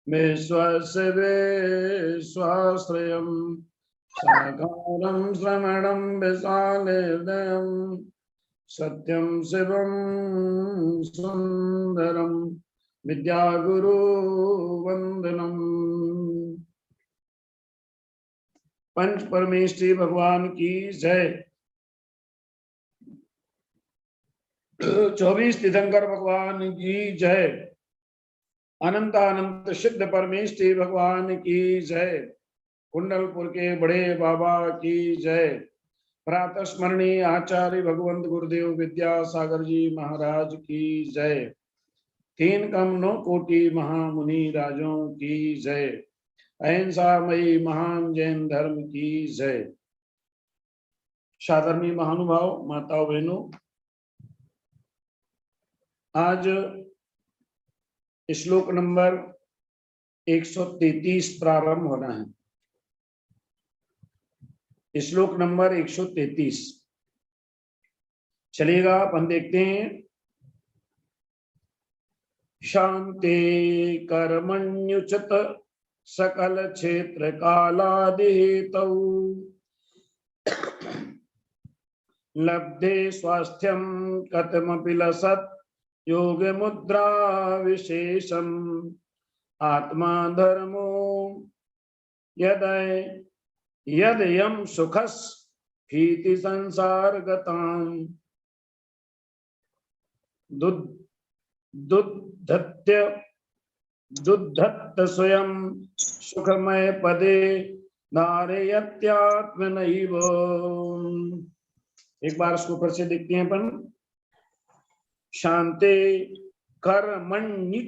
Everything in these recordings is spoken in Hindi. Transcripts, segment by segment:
विश्वस्य विश्वाश्रयम् साकारं श्रवणं विशालहृदयं सत्यं शिवं सुंदरं विद्यागुरु वंदनम्। पंच परमेष्ठी भगवान की जय। 24 तीर्थंकर भगवान की जय। अनंत अनंत सिद्ध परमेष्ठी भगवान की जय। कुंडलपुर के बड़े बाबा की जय। प्रातः स्मरणीय आचार्य भगवंत गुरुदेव विद्यासागर जी महाराज की जय। 3 कम 9 कोटि महामुनि राजों की जय। अहिंसामयी महान जैन धर्म की जय। साधर्मी महानुभाव, माताओं बहनों, आज श्लोक नंबर 133 प्रारंभ होना है। श्लोक नंबर 133 चलेगा। अपन देखते हैं। शांति कर्मण्युचित सकल क्षेत्र कालादिहेतौ लब्धे स्वास्थ्यं कथमपि लसत् योग मुद्रा विशेषम आत्मा धर्मो यदयं सुखस् भीति संसार गताम् दुद्धत्त स्वयं सुखमय पदे धारयत्यात्मनैव। एक बार इसको फिर से देखते हैं अपन। शांति कर्मण्यु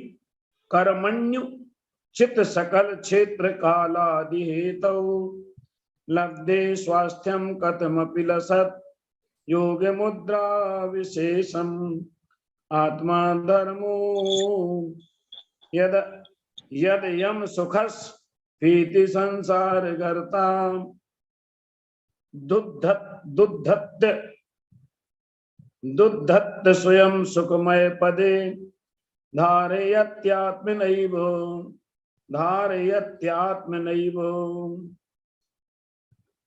चित्त सकल क्षेत्र कालादि हेतौ लब्धे स्वास्थ्यं कथमपि लसत् योग मुद्रा विशेषम आत्मा धर्मो यदयं सुखस् भीति संसार गर्ता दुद्धत्त स्वयं सुखमय पदे धारयत्यात्मनैव।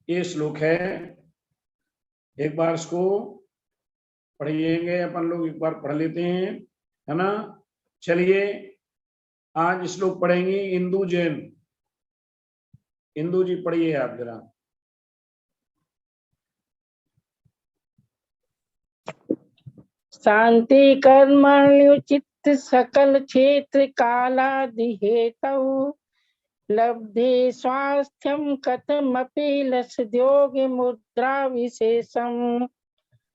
ये श्लोक है। एक बार इसको पढ़िएंगे अपन लोग, एक बार पढ़ लेते हैं, है ना। चलिए आज श्लोक पढ़ेंगे इंदु जैन। इंदु जी पढ़िए आप जरा। शांति कर्मण्युचित सकल क्षेत्र कालादि हेतौ लब्धे स्वास्थ्यं कथमपि लसद्योग मुद्रा विशेषम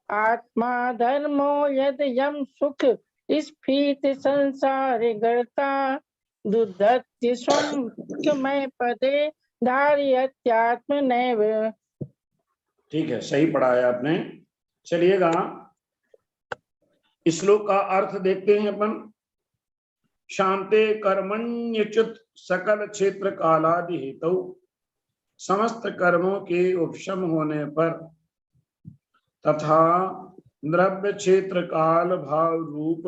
आत्मा धर्मो यदयं सुख स्फीत संसार गर्ता दुद्धत्य स्वं सुखमय पदे धारयत्यात्मनैव। ठीक है, सही पढ़ा है आपने। चलिएगा श्लोक का अर्थ देखते हैं अपन। शांति कर्मण्युचित सकल क्षेत्र कालादि हेतु, समस्त कर्मों के उपशम होने पर तथा द्रव्य क्षेत्र काल भाव रूप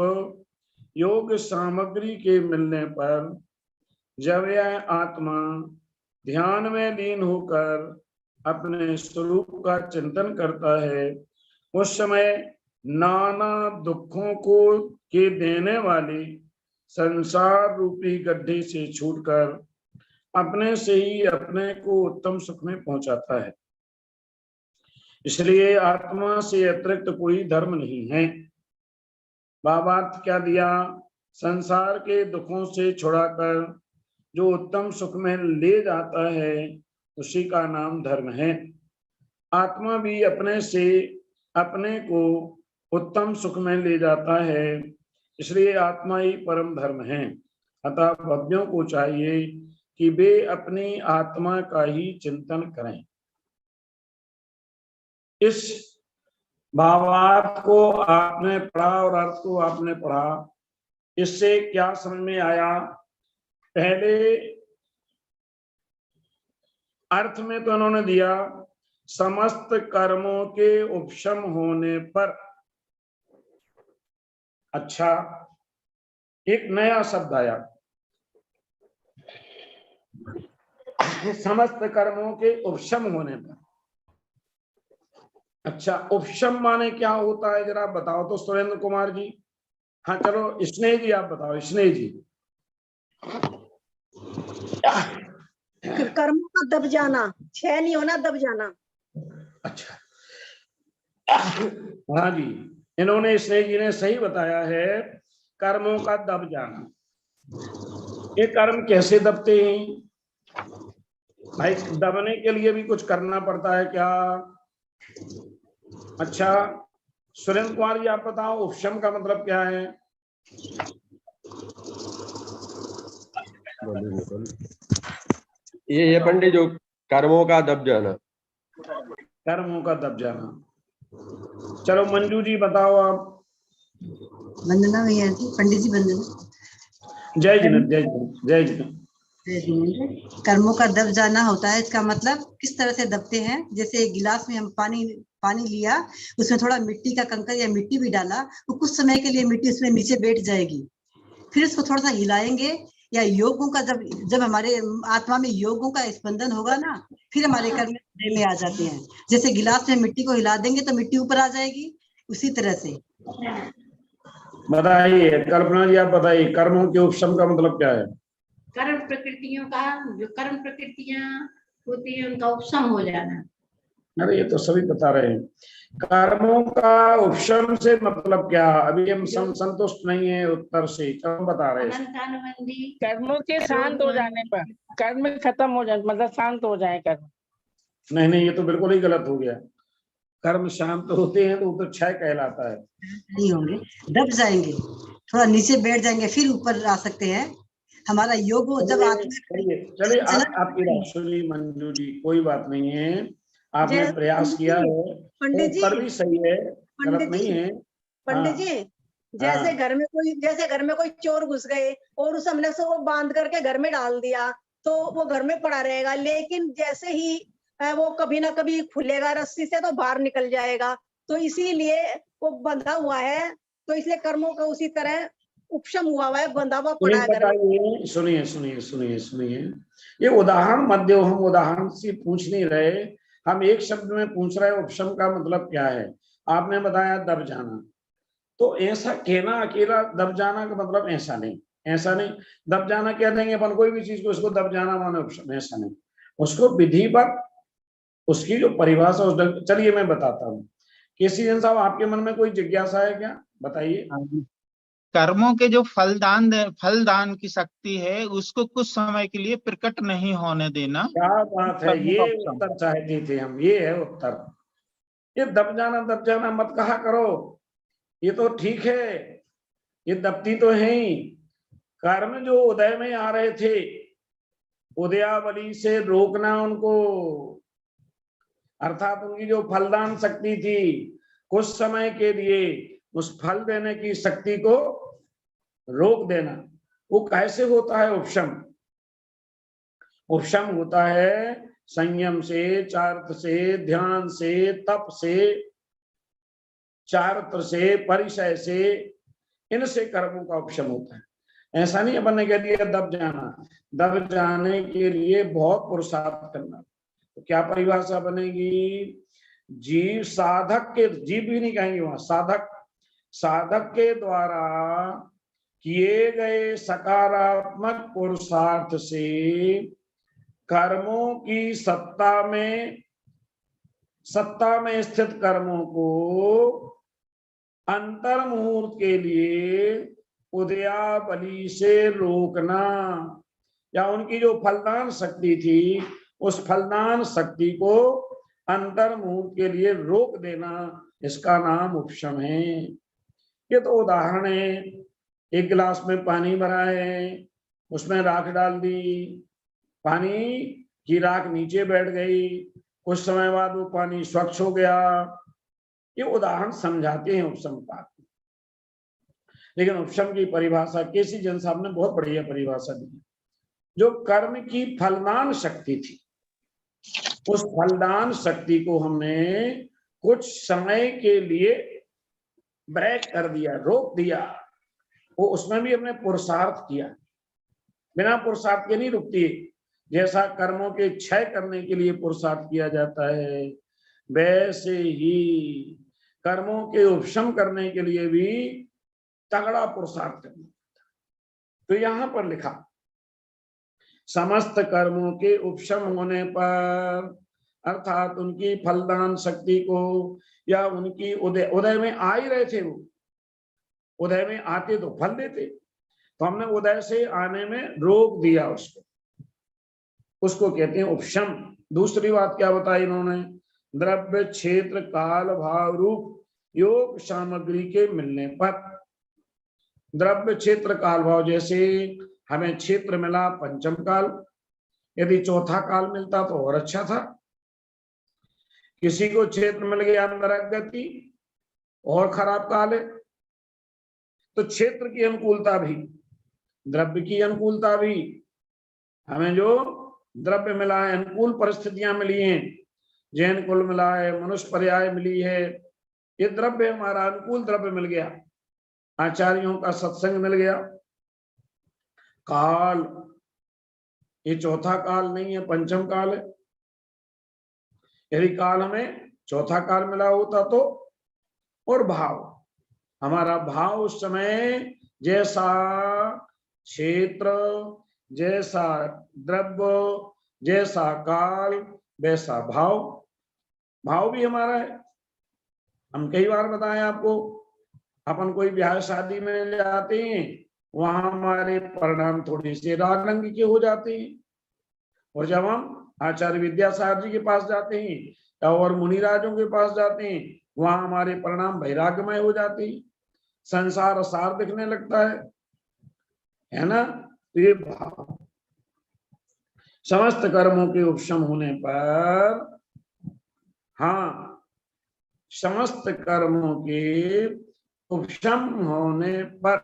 योग सामग्री के मिलने पर जब यह आत्मा ध्यान में लीन होकर अपने स्वरूप का चिंतन करता है, उस समय नाना दुखों को के देने वाली संसार रूपी गड्ढे से छूटकर अपने से ही अपने को उत्तम सुख में पहुंचाता है। इसलिए आत्मा से अतिरिक्त कोई धर्म नहीं है। बाबा क्या दिया? संसार के दुखों से छुड़ाकर जो उत्तम सुख में ले जाता है उसी का नाम धर्म है। आत्मा भी अपने से अपने को उत्तम सुख में ले जाता है, इसलिए आत्मा ही परम धर्म है। अतः भव्यों को चाहिए कि वे अपनी आत्मा का ही चिंतन करें। इस भावार्थ को आपने पढ़ा और अर्थ को आपने पढ़ा, इससे क्या समझ में आया? पहले अर्थ में तो उन्होंने दिया समस्त कर्मों के उपशम होने पर। अच्छा, एक नया शब्द आया, समस्त कर्मों के उपशम होने पर। अच्छा, उपशम माने क्या होता है जरा बताओ तो सुरेंद्र कुमार जी। हाँ चलो स्नेह जी आप बताओ, स्नेह जी। कर्मों का दब जाना, क्षय नहीं होना, दब जाना। अच्छा, हाँ जी, इन्होंने स्नेह जी ने सही बताया है, कर्मों का दब जाना। ये कर्म कैसे दबते हैं भाई? दबने के लिए भी कुछ करना पड़ता है क्या? अच्छा सुरेंद्र कुमार जी आप बताओ, उपशम का मतलब क्या है? ये पंडित जो कर्मों का दब जाना। कर्मों का दब जाना। चलो मंजू जी बताओ आप। वंदना भैया जी, पंडित जी वंदना। जय जिनेंद्र, जय जिनेंद्र, जय जिनेंद्र। कर्मों का दब जाना होता है, इसका मतलब किस तरह से दबते हैं। जैसे गिलास में हम पानी लिया, उसमें थोड़ा मिट्टी का कंकर या मिट्टी भी डाला, तो कुछ समय के लिए मिट्टी उसमें नीचे बैठ जाएगी, फिर उसको थोड़ा सा हिलाएंगे, या योगों का जब हमारे आत्मा में योगों का स्पंदन होगा ना, फिर हमारे कर्म में आ जाते हैं। जैसे गिलास में मिट्टी को हिला देंगे तो मिट्टी ऊपर आ जाएगी, उसी तरह से। बताइए कल्पना जी, आप बताइए कर्मों के उपशम का मतलब क्या है? कर्म प्रकृतियों का, जो कर्म प्रकृतियां होती है उनका उपशम हो जाना। अरे ये तो सभी बता रहे हैं। कर्मों का उपशम से मतलब क्या? अभी हम संतुष्ट नहीं है उत्तर से, हम बता रहे हैं। अनंतानुबंधी कर्मों के शांत हो जाने पर, कर्म खत्म हो जाए मतलब शांत हो जाए कर्म। नहीं नहीं, ये तो बिल्कुल ही गलत हो गया। कर्म शांत होते हैं तो क्षय कहलाता है। नहीं होंगे, दब जाएंगे, थोड़ा नीचे बैठ जाएंगे, फिर ऊपर आ सकते हैं। हमारा योग जब चलिए आपकी बात सुनी मंजू जी, कोई बात नहीं है, आपने प्रयास किया है, पंडित जी, उत्तर भी सही है, गलत पंडित नहीं जी, है। पंडित जी, जैसे घर में कोई चोर घुस गए और उस हमने उसको बांध करके घर में डाल दिया, तो वो घर में पड़ा रहेगा, लेकिन जैसे ही वो कभी ना कभी खुलेगा रस्सी से तो बाहर निकल जाएगा, तो इसीलिए वो बंधा हुआ है, तो इसलिए कर्मों का उसी तरह उपशम हुआ है, बंधा हुआ पड़ा है घर में। बताइए, सुनिए सुनिए सुनिए सुनिए, ये उदाहरण मत दो, हम उदाहरण से पूछ नहीं रहे, हम एक शब्द में पूछ रहे हैं उपशम का मतलब क्या है। आपने बताया दब जाना, तो ऐसा कहना अकेला दब जाना का मतलब ऐसा नहीं, ऐसा नहीं। दब जाना कह देंगे अपन कोई भी चीज को, उसको दब जाना माने उपशम, ऐसा नहीं। उसको विधिवत उसकी जो परिभाषा उस ढंग, चलिए मैं बताता हूँ। केसी जैन साहब आपके मन में कोई जिज्ञासा है क्या? बताइए। कर्मों के जो फलदान की शक्ति है उसको कुछ समय के लिए प्रकट नहीं होने देना। क्या बात है, ये उत्तर चाहते थे हम, ये है उत्तर। ये दब जाना मत कहा करो, ये तो ठीक है, ये दबती तो है ही। कर्म जो उदय में आ रहे थे, उदयावली से रोकना उनको, अर्थात उनकी जो फलदान शक्ति थी, कुछ समय के लिए उस फल देने की शक्ति को रोक देना, वो कैसे होता है उपशम? उपशम होता है संयम से, चारित्र से, ध्यान से, तप से, चारित्र से, परिचय से, इनसे कर्मों का उपशम होता है। ऐसा नहीं अपन ने कह दिया दब जाना। दब जाने के लिए बहुत पुरुषार्थ करना। तो क्या परिभाषा बनेगी? जीव साधक के, जीव भी नहीं कहेंगे वहां, साधक के द्वारा किए गए सकारात्मक पुरुषार्थ से कर्मों की सत्ता में स्थित कर्मों को अंतर मुहूर्त के लिए उदयावली से रोकना, या उनकी जो फलदान शक्ति थी उस फलदान शक्ति को अंतर मुहूर्त के लिए रोक देना, इसका नाम उपशम है। ये तो उदाहरण है। एक गिलास में पानी भरा है, उसमें राख डाल दी, पानी की राख नीचे बैठ गई, कुछ समय बाद वो पानी स्वच्छ हो गया। ये उदाहरण समझाते हैं उपशम का। लेकिन उपशम की परिभाषा केसी जैन साहब ने बहुत बढ़िया परिभाषा दी। जो कर्म की फलदान शक्ति थी, उस फलदान शक्ति को हमने कुछ समय के लिए ब्रेक कर दिया, रोक दिया। वो उसमें भी हमने पुरुषार्थ किया, बिना पुरुषार्थ के नहीं रुकती। जैसा कर्मों के क्षय करने के लिए पुरुषार्थ किया जाता है, वैसे ही कर्मों के उपशम करने के लिए भी तगड़ा पुरुषार्थ करना। तो यहां पर लिखा समस्त कर्मों के उपशम होने पर, अर्थात उनकी फलदान शक्ति को, या उनकी उदय में आ ही रहे थे, वो उदय में आते तो फल देते, तो हमने उदय से आने में रोक दिया उसको कहते हैं उपशम। दूसरी बात क्या बताई इन्होंने, द्रव्य क्षेत्र काल भाव रूप योग सामग्री के मिलने पर। द्रव्य क्षेत्र काल भाव, जैसे हमें क्षेत्र मिला पंचम काल, यदि चौथा काल मिलता तो और अच्छा था। किसी को क्षेत्र मिल गया नरक गति, और खराब काल है। तो क्षेत्र की अनुकूलता भी, द्रव्य की अनुकूलता भी, हमें जो द्रव्य मिला है, अनुकूल परिस्थितियां मिली हैं, जैन कुल मिला है, मनुष्य पर्याय मिली है, ये द्रव्य हमारा अनुकूल द्रव्य मिल गया, आचार्यों का सत्संग मिल गया। काल, ये चौथा काल नहीं है, पंचम काल है। यदि काल हमें चौथा काल मिला होता तो, और भाव, हमारा भाव उस समय जैसा क्षेत्र, जैसा द्रव्य, जैसा काल, वैसा भाव, भाव भी हमारा है। हम कई बार बताएं आपको, अपन कोई ब्याह शादी में जाते हैं, वहां हमारे परिणाम थोड़े से राग रंग के हो जाते हैं, और जब हम आचार्य विद्यासागर जी के पास जाते हैं या और मुनिराजों के पास जाते हैं, वहां हमारे परिणाम वैराग्यमय हो जाते हैं, संसार सार दिखने लगता है ना। तो ये भाव, समस्त कर्मों के उपशम होने पर, हाँ, समस्त कर्मों के उपशम होने पर,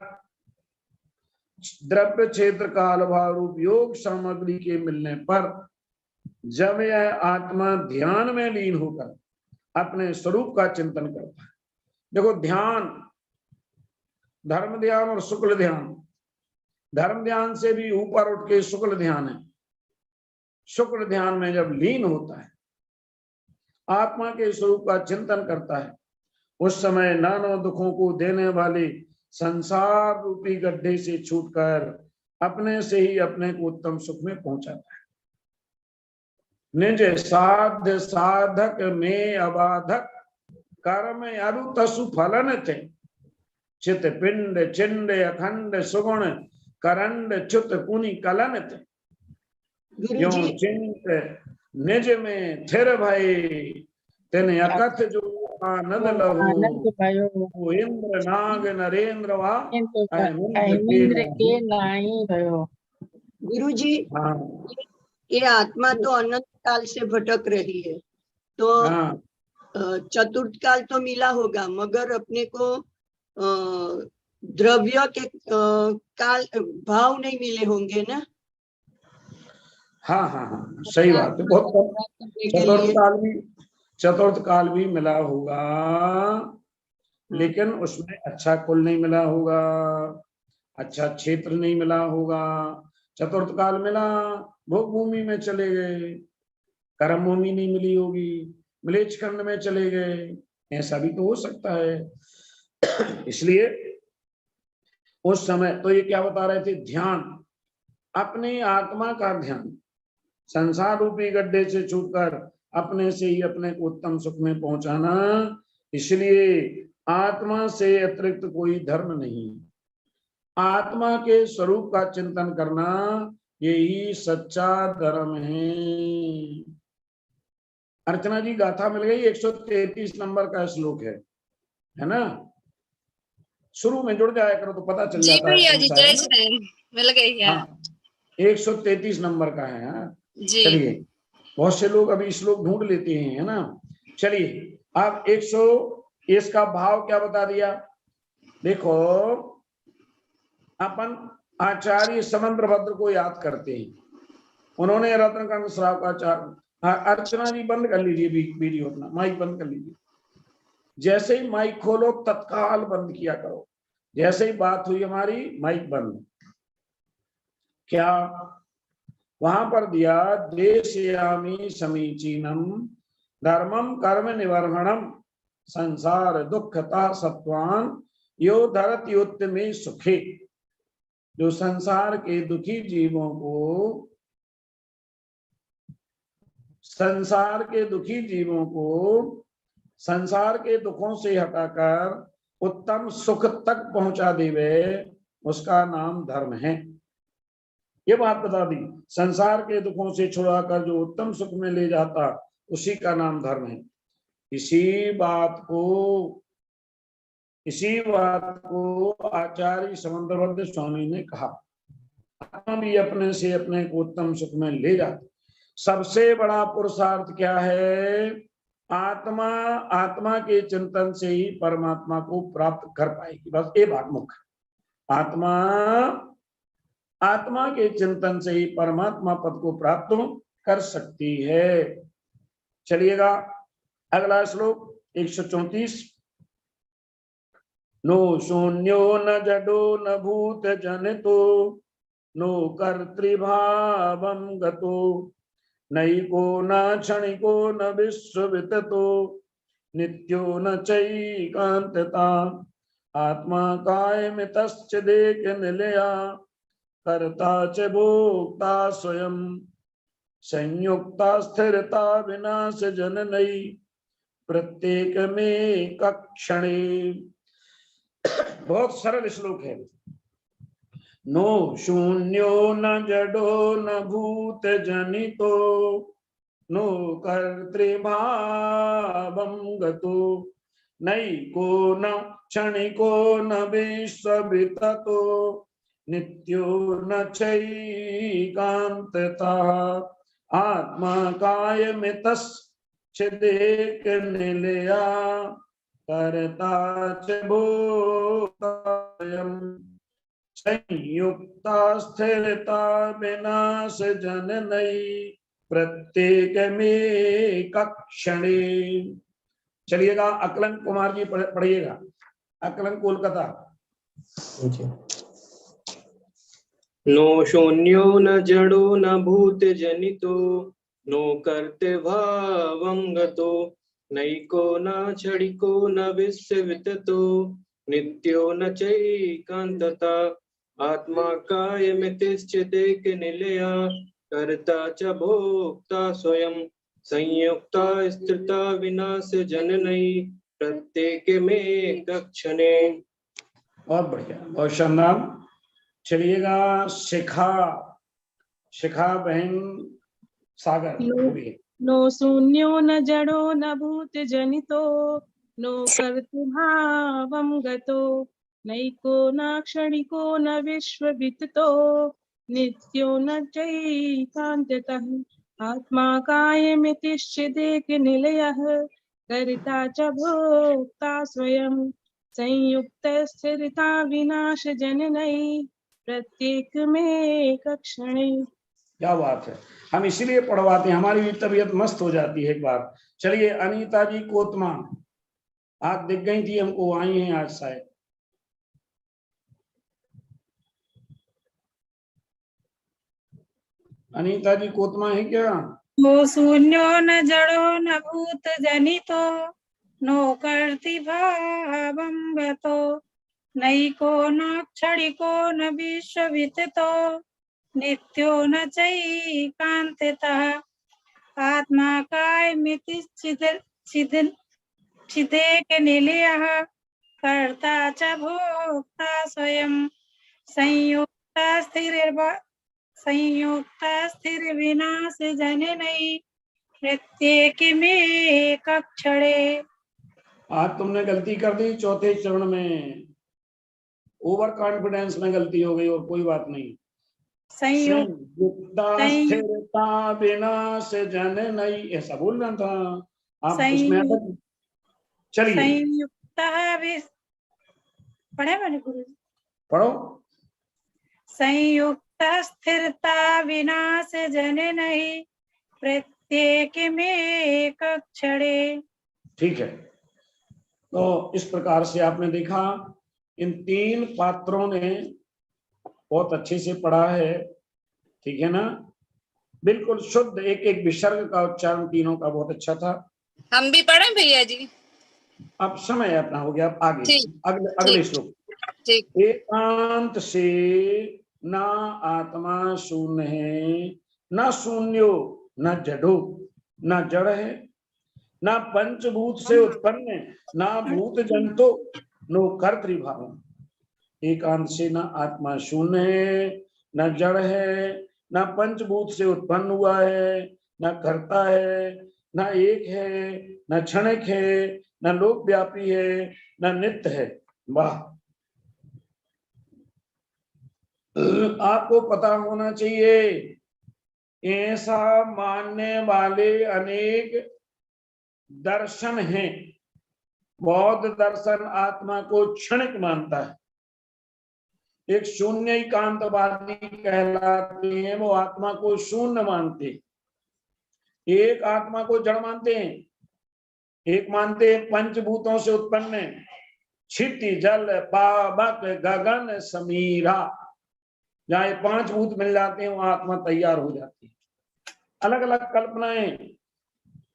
द्रव्य क्षेत्र काल भाव रूप योग सामग्री के मिलने पर, जब यह आत्मा ध्यान में लीन होकर अपने स्वरूप का चिंतन करता है। देखो, ध्यान, धर्म ध्यान और शुक्ल ध्यान, धर्म ध्यान से भी ऊपर उठ के शुक्ल ध्यान है। शुक्ल ध्यान में जब लीन होता है, आत्मा के स्वरूप का चिंतन करता है, उस समय नाना दुखों को देने वाले संसार रूपी गड्ढे से छूटकर अपने से ही अपने को उत्तम सुख में पहुंचाता है। निज साध्य साधक में अबाधक कर्म अरु तसु फलन थे, चित पिंड चिंड अखंड सुगुण करंड च्युत पुनि कलन थे, यो चिंत निज में थिर भय तेने अकथ जो आनंद लहो, इंद्र नाग नरेंद्र वा के नाही भयो। गुरुजी, हाँ, ये आत्मा तो अनंत काल से भटक रही है, तो हाँ, चतुर्थ काल तो मिला होगा, मगर अपने को द्रव्य के काल भाव नहीं मिले होंगे ना। हाँ, हाँ, हाँ, सही बात है, बहुत। चतुर्थ काल भी मिला होगा, लेकिन उसमें अच्छा कुल नहीं मिला होगा, अच्छा क्षेत्र नहीं मिला होगा। चतुर्थ काल मिला, भोग भूमि में चले गए, कर्म भूमि नहीं मिली होगी, मलेच्छ खंड में चले गए, ऐसा भी तो हो सकता है। इसलिए उस समय तो ये क्या बता रहे थे, ध्यान, अपनी आत्मा का ध्यान, संसार रूपी गड्ढे से छूटकर अपने से ही अपने को उत्तम सुख में पहुंचाना। इसलिए आत्मा से अतिरिक्त कोई धर्म नहीं, आत्मा के स्वरूप का चिंतन करना यही सच्चा धर्म है। अर्चना जी, गाथा मिल गई, 133 नंबर का श्लोक है ना। शुरू में जुड़ जाया करो तो पता चल जाता है। जी भैया, मिल गई है। हाँ, 133 नंबर का है। हाँ, चलिए, बहुत से लोग अभी श्लोक ढूंढ लेते हैं, है ना। चलिए, अब 100, इसका भाव क्या बता दिया। देखो, अपन आचार्य समंद्रभद्र को याद करते हैं, उन्होंने रत्नकर्ण श्राव का आचार्य। अर्चना जी, बंद कर लीजिए वीडियो, अपना माइक बंद कर लीजिए। जैसे ही माइक खोलो तत्काल बंद किया करो, जैसे ही बात हुई हमारी माइक बंद। क्या वहां पर दिया देशयामी समीचीनम धर्मम कर्म निवर्हणम संसार दुखता सत्वान यो धरति उत्तमे सुखे। जो संसार के दुखी जीवों को संसार के दुखों से हटाकर उत्तम सुख तक पहुंचा देवे, उसका नाम धर्म है। ये बात बता दी, संसार के दुखों से छुड़ाकर जो उत्तम सुख में ले जाता, उसी का नाम धर्म है। इसी बात को आचार्य समंदरवत स्वामी ने कहा, आत्मा भी अपने से अपने को उत्तम सुख में ले जाती। सबसे बड़ा पुरुषार्थ क्या है? आत्मा के चिंतन से ही परमात्मा को प्राप्त कर पाएगी। बस ये बात मुख्य, आत्मा के चिंतन से ही परमात्मा पद को प्राप्त कर सकती है। चलिएगा अगला श्लोक 134। नो शून्यो न जडो न भूत जनितो नो कर्तृभावं गतो नैको न क्षणिको न विश्वविततो नित्यो न चैकान्तता आत्मा कायमितश्चिदेक निलया कर्ता च भोक्ता स्वयं संयुक्ता स्थिरता विनाश जननै प्रत्येक में कक्षणे। बहुत सरल श्लोक है। नो शून्यो न जडो न भूत जनितो नो कर्तृभावं गतो नैको न क्षणिको न विश्वविततो नित्यो न चैकान्तता आत्मा कायमितश्चिदेक निलया कर्ता च भोक्ता संयुक्ता स्थिरता विनाश जननै प्रत्येक में कक्षणे। चलिएगा अकलंक कुमार जी पढ़िएगा, अकलंक कोलकाता। नो शून्यो न जड़ो न भूत जनितो नो कर्तृभावं गतो नैको न क्षणिको न विश्वविततो नित्यो न चैकान्तता आत्मा कायमितश्चिदेक निलया कर्ता च भोक्ता स्वयं संयुक्ता स्थिरता विनाश जननै प्रत्येक में कक्षणे। बहुत बढ़िया, बहुत शानदार। चलिएगा शिखा बहन सागर। नो शून्यो न जड़ो न भूत जनितो नो कर्तृभावं गतो नैको न क्षणिको न विश्वविततो नित्यो न चैकान्ततः आत्मा कायमितिश्चिदेक निलयः कर्ता च भोक्ता स्वयं संयुक्त स्थिरता विनाश जननै प्रत्येक में कक्षणे। क्या बात है, हम इसीलिए पढ़वाते हैं, हमारी भी तबीयत मस्त हो जाती है एक बार। चलिए अनीता जी कोतमा, आप दिख गई थी हमको, आई हैं आज शायद। अनीता जी कोतमा है क्या? नो शून्यो न जड़ो न भूत जनितो नो कर्तृभावं गतो नैको न क्षणिको न विश्वविततो नित्यो न चैकान्ततः आत्मा कायमितिश्चिदेक निलयः कर्ता च भोक्ता स्वयं संयुक्ता स्थिर विनाश जननै प्रत्येक में कक्षणे। आज तुमने गलती कर दी, चौथे चरण में ओवर कॉन्फिडेंस में गलती हो गई, और कोई बात नहीं। संयुक्ता स्थिरता विनाश जननै, ऐसा बोलना था आप उसमें। चलिए पढ़ो। संयुक्त स्थिरता विनाश जननै प्रत्येक में कक्षणे। ठीक है, तो इस प्रकार से आपने देखा, इन तीन पात्रों ने बहुत अच्छे से पढ़ा है, ठीक है ना। बिल्कुल शुद्ध, एक एक विसर्ग का उच्चारण तीनों का बहुत अच्छा था। हम भी पढ़े भैया जी? अब समय अपना हो गया, अब आगे ठीक, अगले श्लोक। ठीक। एकांत से न आत्मा शून्य है, न शून्यो न जड़ो, न जड़ है, न पंचभूत से उत्पन्न, न भूत जंतु, नो कर्तृभाव। एकांत से न आत्मा शून्य है, न जड़ है, न पंचभूत से उत्पन्न हुआ है, न कर्ता है, न एक है, न क्षणिक है, न लोकव्यापी है, न नित्य है। वाह, आपको पता होना चाहिए, ऐसा मानने वाले अनेक दर्शन हैं। बौद्ध दर्शन आत्मा को क्षणिक मानता है, एक शून्य एकांतवादी कहलाते हैं, वो आत्मा को शून्य मानते हैं। एक आत्मा को जड़ मानते हैं, एक मानते हैं पंचभूतों से उत्पन्न है, क्षिति जल पावक गगन समीरा। जहाँ ये पांच भूत मिल जाते हैं वहां आत्मा तैयार हो जाती है। अलग अलग कल्पनाएं,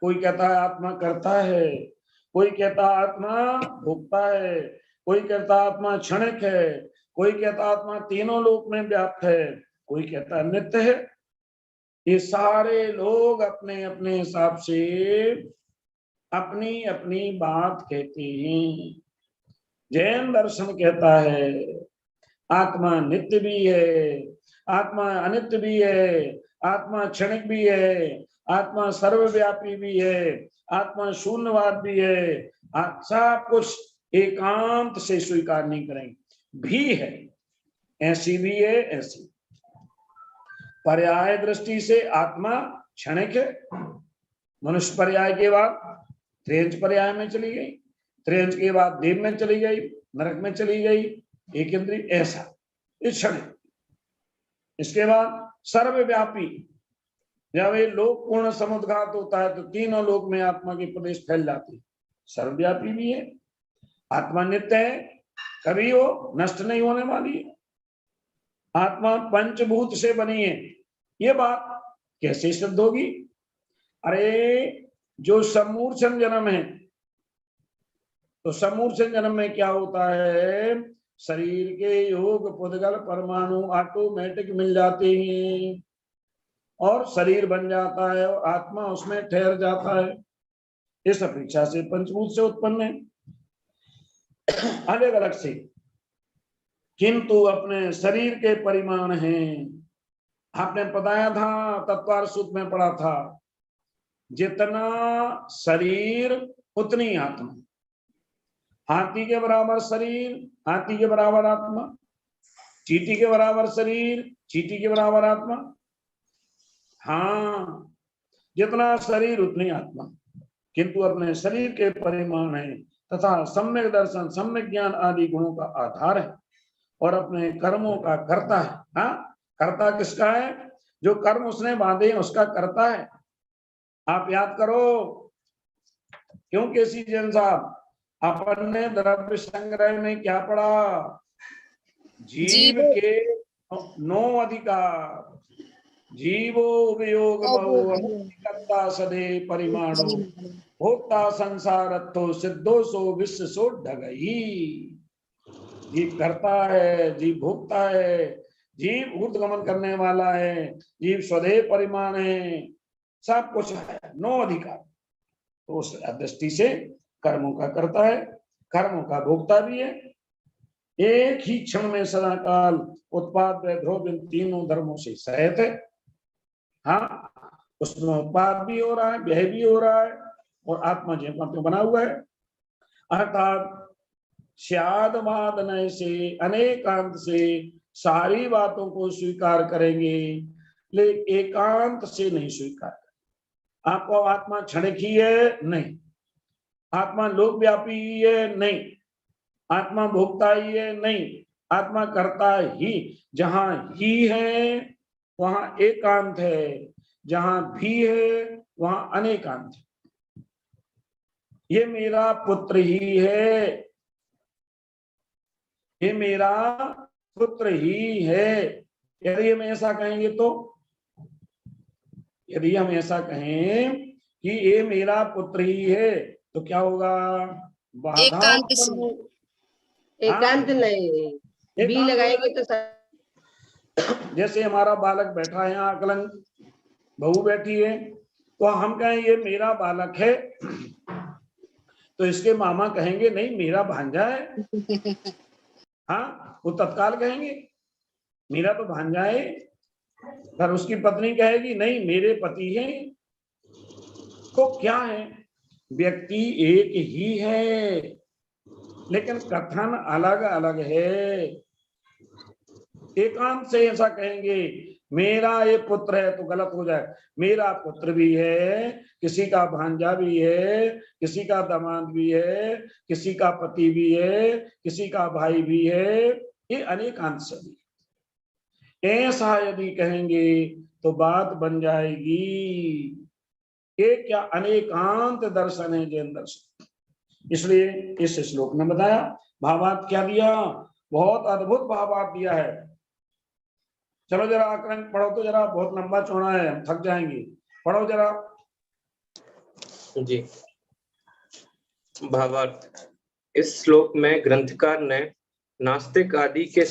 कोई कहता है आत्मा करता है, कोई कहता आत्मा भोगता है, कोई कहता आत्मा क्षणिक है, कोई कहता आत्मा तीनों लोक में व्याप्त है, कोई कहता नित्य है। ये सारे लोग अपने अपने हिसाब से अपनी अपनी बात कहते हैं। जैन दर्शन कहता है आत्मा नित्य भी है, आत्मा अनित्य भी है, आत्मा क्षणिक भी है, आत्मा सर्वव्यापी भी है, आत्मा शून्यवाद भी है। सब कुछ एकांत से स्वीकार नहीं करेंगे, भी है, ऐसी भी है, ऐसी। पर्याय दृष्टि से आत्मा क्षणिक है। मनुष्य पर्याय के बाद त्रियंच पर्याय में चली गई, त्रियंच के बाद देव में चली गई, नरक में चली गई, एक इंद्रिय, ऐसा इस क्षणिक। इसके बाद सर्वव्यापी, जब ये लोक पूर्ण समुद्घात होता है तो तीनों लोक में आत्मा की प्रदेश फैल जाती है, सर्वव्यापी भी है। आत्मा नित्य है, कभी वो नष्ट नहीं होने वाली है। आत्मा पंचभूत से बनी है, ये बात कैसे सिद्ध होगी? अरे जो समूर्छन जन्म है, तो समूर्छन जन्म में क्या होता है, शरीर के योग पुद्गल परमाणु ऑटोमेटिक मिल जाते हैं और शरीर बन जाता है और आत्मा उसमें ठहर जाता है। इस अपेक्षा से पंचभूत से उत्पन्न है अलग अलग से, किंतु अपने शरीर के परिमाण हैं। आपने बताया था, तत्वार सूत्र में पढ़ा था, जितना शरीर उतनी आत्मा। हाथी के बराबर शरीर, हाथी के बराबर आत्मा, चींटी के बराबर शरीर, चींटी के बराबर आत्मा। हाँ, जितना शरीर उतनी आत्मा, किंतु अपने शरीर के परिमाण है तथा सम्यक दर्शन, सम्यक ज्ञान आदि गुणों का आधार है और अपने कर्मों का कर्ता है। हाँ, कर्ता किसका है? जो कर्म उसने बांधे उसका कर्ता है। आप याद करो, क्यों केसी जैन साहब, अपन ने द्रव्य संग्रह में क्या पढ़ा? जीव के 9 अधिकार, जीवो उपयोग कर्ता सदे परिमाणो, भोक्ता संसारत्थो सिद्धो सो विश्व सो ढगई। जीव करता है, जीव भोगता है, जीव ऊर्ध्वगमन करने वाला है, जीव स्वदेह परिमाण है, सब कुछ है, 9 अधिकार। तो उस दृष्टि से कर्मों का करता है, कर्मों का भोगता भी है। एक ही क्षण में सदा काल उत्पाद ध्रुव इन तीनों धर्मों से सहित है। हाँ, उसमें उत्पाद भी हो रहा है, व्यय भी हो रहा है और आत्मा जीव बना हुआ है। अर्थात स्यादवादनय से, अनेकांत से सारी बातों को स्वीकार करेंगे, लेकिन एकांत से नहीं स्वीकार करेंगे। आपको आत्मा क्षणिक ही है? नहीं। आत्मा लोकव्यापी ही है? नहीं। आत्मा भोगता ही है? नहीं। आत्मा करता ही। जहां ही है वहां एकांत है, जहां भी है वहां अनेकांत है। ये मेरा पुत्र ही है, ये मेरा पुत्र ही है। यदि हम ऐसा कहेंगे तो यदि हम ऐसा कहें कि ये मेरा पुत्र ही है तो क्या होगा? बाधा एकांत उत्पन्न हो। एकांत नहीं, बी एकांत लगाएंगे तो जैसे हमारा बालक बैठा है यहाँ, अकलंग बहू बैठी है, तो हम कहें ये मेरा बालक है, तो इसके मामा कहेंगे नहीं मेरा भांजा है। हाँ, वो तत्काल कहेंगे मेरा तो भांजा है। पर उसकी पत्नी कहेगी नहीं मेरे पति हैं। तो क्या है? व्यक्ति एक ही है लेकिन कथन अलग अलग है। एकांत से ऐसा कहेंगे मेरा ये पुत्र है तो गलत हो जाए। मेरा पुत्र भी है, किसी का भांजा भी है, किसी का दामाद भी है, किसी का पति भी है, किसी का भाई भी है, ये अनेकांत से भी। ऐसा यदि कहेंगे तो बात बन जाएगी एक क्या अनेकांत दर्शन है जैन दर्शन। इसलिए इस श्लोक में बताया भावार्थ क्या दिया, बहुत अद्भुत भावार्थ दिया है। चलो जरा आकलन पढ़ो तो जरा, बहुत लंबा चौड़ा है, हम थक जाएंगे। पढ़ो जरा जी। भावार्थ। इस श्लोक में ग्रंथकार ने नास्तिक आदि के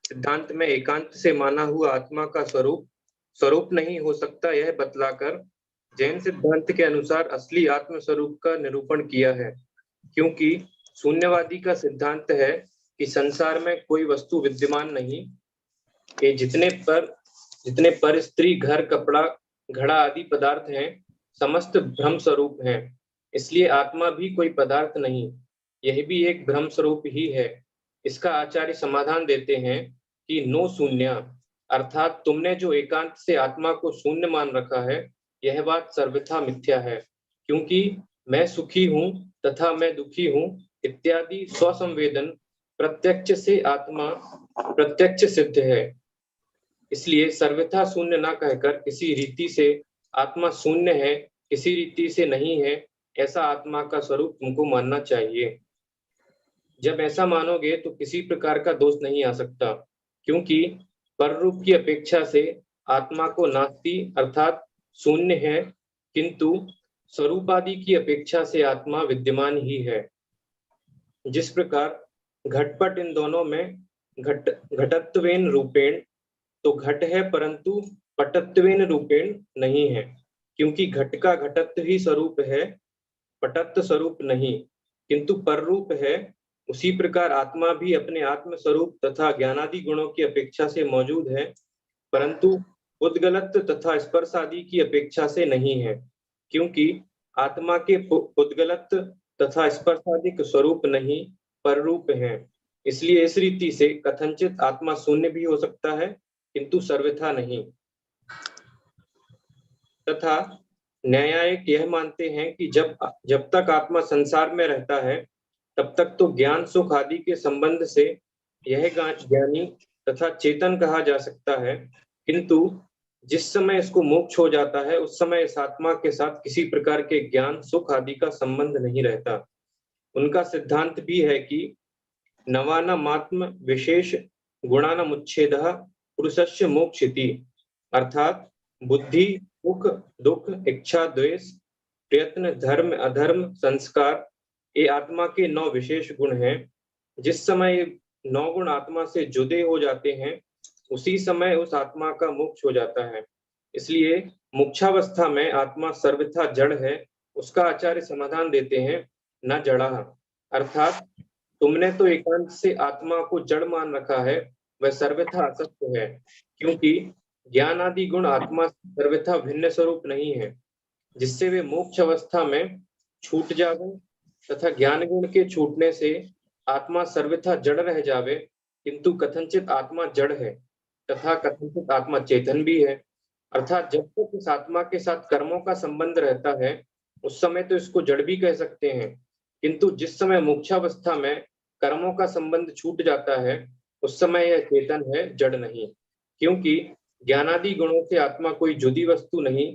सिद्धांत में एकांत से माना हुआ आत्मा का स्वरूप नहीं हो सकता यह बतलाकर जैन सिद्धांत के अनुसार असली आत्म स्वरूप का निरूपण किया है। क्योंकि शून्यवादी का सिद्धांत है कि संसार में कोई वस्तु विद्यमान नहीं, ये जितने पर स्त्री, घर, कपड़ा, घड़ा आदि पदार्थ हैं समस्त भ्रम स्वरूप हैं। इसलिए आत्मा भी कोई पदार्थ नहीं, यह भी एक भ्रम स्वरूप ही है। इसका आचार्य समाधान देते हैं कि नो शून्य, अर्थात तुमने जो एकांत से आत्मा को शून्य मान रखा है यह बात सर्वथा मिथ्या है। क्योंकि मैं सुखी हूँ तथा मैं दुखी हूँ इत्यादि स्वसंवेदन प्रत्यक्ष से आत्मा प्रत्यक्ष सिद्ध है। इसलिए सर्वथा शून्य न कहकर किसी रीति से आत्मा शून्य है, किसी रीति से नहीं है, ऐसा आत्मा का स्वरूप तुमको मानना चाहिए। जब ऐसा मानोगे तो किसी प्रकार का दोष नहीं आ सकता, क्योंकि पररूप की अपेक्षा से आत्मा को नास्ति अर्थात शून्य है, किंतु स्वरूपादि की अपेक्षा से आत्मा विद्यमान ही है। जिस प्रकार घटपट इन दोनों में घटत्वेन रूपेण तो घट है परंतु पटत्वेन रूपेण नहीं है, क्योंकि घट का घटत्व ही स्वरूप है, पटत्व स्वरूप नहीं, किंतु पररूप है। उसी प्रकार आत्मा भी अपने आत्म स्वरूप तथा ज्ञानादि गुणों की अपेक्षा से मौजूद है, परंतु उद्गलत तथा स्पर्श आदि की अपेक्षा से नहीं है, क्योंकि आत्मा के उद्गलत तथा स्पर्शादिक स्वरूप नहीं पररूप है। इसलिए इस रीति से कथनचित आत्मा शून्य भी हो सकता है किंतु सर्वथा नहीं। तथा न्यायिक यह मानते हैं कि जब तक आत्मा संसार में रहता है तब तक तो ज्ञान सुख आदि के संबंध से यह ज्ञानी तथा चेतन कहा जा सकता है, किंतु जिस समय इसको मोक्ष हो जाता है उस समय इस आत्मा के साथ किसी प्रकार के ज्ञान सुख आदि का संबंध नहीं रहता। उनका सिद्धांत भी है कि नवानामात्म विशेष गुणानामुच्छेदः पुरुषस्य मोक्षिति, अर्थात बुद्धि, सुख, दुख, इच्छा, द्वेष, प्रयत्न, धर्म, अधर्म, संस्कार ये आत्मा के 9 विशेष गुण हैं। जिस समय ये 9 गुण आत्मा से जुदे हो जाते हैं उसी समय उस आत्मा का मोक्ष हो जाता है। इसलिए मोक्षावस्था में आत्मा सर्वथा जड़ है। उसका आचार्य समाधान देते हैं न जड़ा, अर्थात तुमने तो एकांत से आत्मा को जड़ मान रखा है, वह सर्वथा असत्य है, क्योंकि ज्ञान आदि गुण आत्मा सर्वथा भिन्न स्वरूप नहीं है, जिससे वे मोक्ष अवस्था में छूट जावे तथा ज्ञान गुण के छूटने से आत्मा सर्वथा जड़ रह जावे, किंतु कथनचित आत्मा जड़ है तथा कथनचित आत्मा चेतन भी है। अर्थात जब तक इस आत्मा के साथ कर्मों का संबंध रहता है उस समय तो इसको जड़ भी कह सकते हैं, किंतु जिस समय मोक्षावस्था में कर्मों का संबंध छूट जाता है उस समय यह चेतन है, जड़ नहीं। क्योंकि ज्ञानादि गुणों से आत्मा कोई जुदी वस्तु नहीं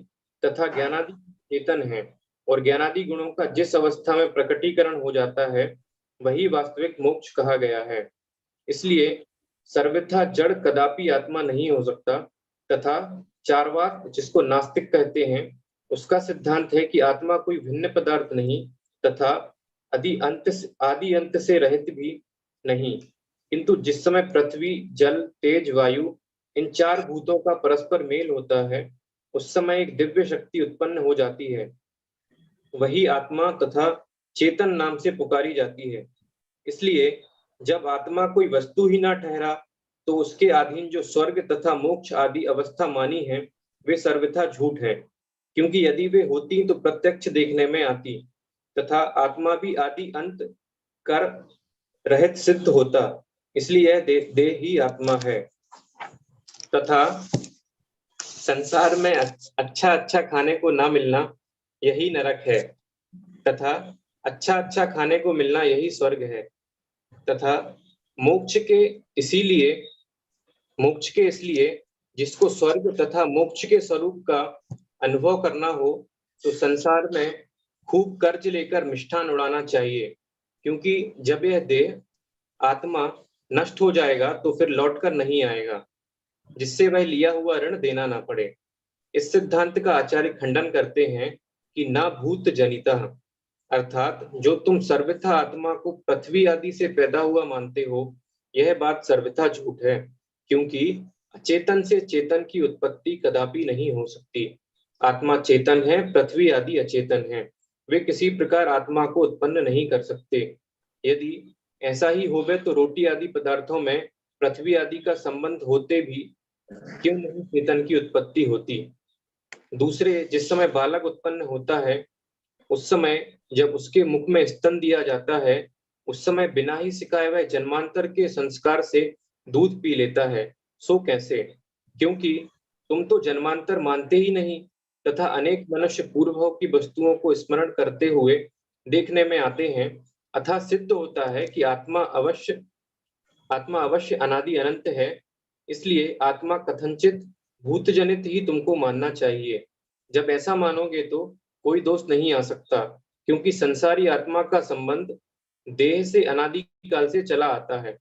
तथा ज्ञानादि चेतन है, और ज्ञानादि गुणों का जिस अवस्था में प्रकटीकरण हो जाता है वही वास्तविक मोक्ष कहा गया है। इसलिए सर्वथा जड़ कदापि आत्मा नहीं हो सकता, तथा चार्वाक, जिसको नास्तिक कहते हैं, उसका सिद्धांत है कि आत्मा कोई भिन्न पदार्थ नहीं तथा आदि अंत से रहित भी नहीं, किंतु जिस समय पृथ्वी, जल, तेज, वायु इन चार भूतों का परस्पर मेल होता है उस समय एक दिव्य शक्ति उत्पन्न हो जाती है, वही आत्मा तथा चेतन नाम से पुकारी जाती है। इसलिए जब आत्मा कोई वस्तु ही ना ठहरा तो उसके अधीन जो स्वर्ग तथा मोक्ष आदि अवस्था मानी है वे सर्वथा झूठ है, क्योंकि यदि वे होती तो प्रत्यक्ष देखने में आती तथा आत्मा भी आदि अंत कर रहित सिद्ध होता, इसलिए यह देह ही आत्मा है। तथा संसार में अच्छा अच्छा खाने को ना मिलना यही नरक है तथा अच्छा अच्छा खाने को मिलना यही स्वर्ग है तथा मोक्ष के इसलिए जिसको स्वर्ग तथा मोक्ष के स्वरूप का अनुभव करना हो तो संसार में खूब कर्ज लेकर मिष्ठान उड़ाना चाहिए, क्योंकि जब यह देह आत्मा नष्ट हो जाएगा तो फिर लौटकर नहीं आएगा, जिससे वह लिया हुआ ऋण देना ना पड़े। इस सिद्धांत का आचार्य खंडन करते हैं कि ना भूत जनिता, अर्थात जो तुम सर्वथा आत्मा को पृथ्वी आदि से पैदा हुआ मानते हो, यह बात सर्वथा झूठ है, क्योंकि अचेतन से चेतन की उत्पत्ति कदापि नहीं हो सकती। आत्मा चेतन है, पृथ्वी आदि अचेतन है, वे किसी प्रकार आत्मा को उत्पन्न नहीं कर सकते। यदि ऐसा ही होवे तो रोटी आदि पदार्थों में पृथ्वी आदि का संबंध होते भी क्यों नहीं चेतन की उत्पत्ति होती। दूसरे, जिस समय बालक उत्पन्न होता है उस समय जब उसके मुख में स्तन दिया जाता है उस समय बिना ही सिखाए वह जन्मांतर के संस्कार से दूध पी लेता है। सो कैसे? क्योंकि तुम तो जन्मांतर मानते ही नहीं तथा अनेक मनुष्य पूर्व की वस्तुओं को स्मरण करते हुए देखने में आते हैं, अतः सिद्ध होता है कि आत्मा अवश्य अनादि अनंत है। इसलिए आत्मा कथनचित भूतजनित ही तुमको मानना चाहिए। जब ऐसा मानोगे तो कोई दोष नहीं आ सकता, क्योंकि संसारी आत्मा का संबंध देह से अनादि काल से चला आता है,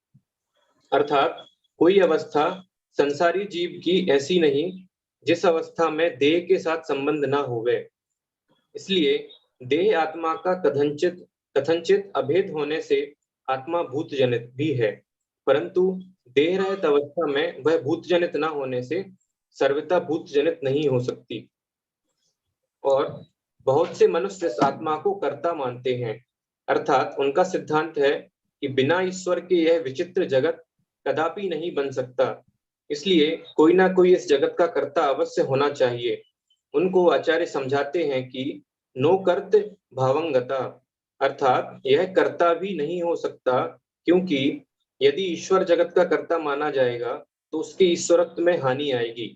अर्थात कोई अवस्था संसारी जीव की ऐसी नहीं जिस अवस्था में देह के साथ संबंध ना होवे। इसलिए देह आत्मा का कथनचित अभेद होने से आत्मा भूतजनित भी है, परंतु देह रहित अवस्था में वह भूतजनित ना होने से सर्वथा भूतजनित नहीं हो सकती। और बहुत से मनुष्य इस आत्मा को कर्ता मानते हैं, अर्थात उनका सिद्धांत है कि बिना ईश्वर के यह विचित्र जगत कदापि नहीं बन सकता, इसलिए कोई ना कोई इस जगत का कर्ता अवश्य होना चाहिए। उनको आचार्य समझाते हैं कि नो कर्त भावंगता, अर्थात यह कर्ता भी नहीं हो सकता, क्योंकि यदि ईश्वर जगत का कर्ता माना जाएगा तो उसके ईश्वरत्व में हानि आएगी,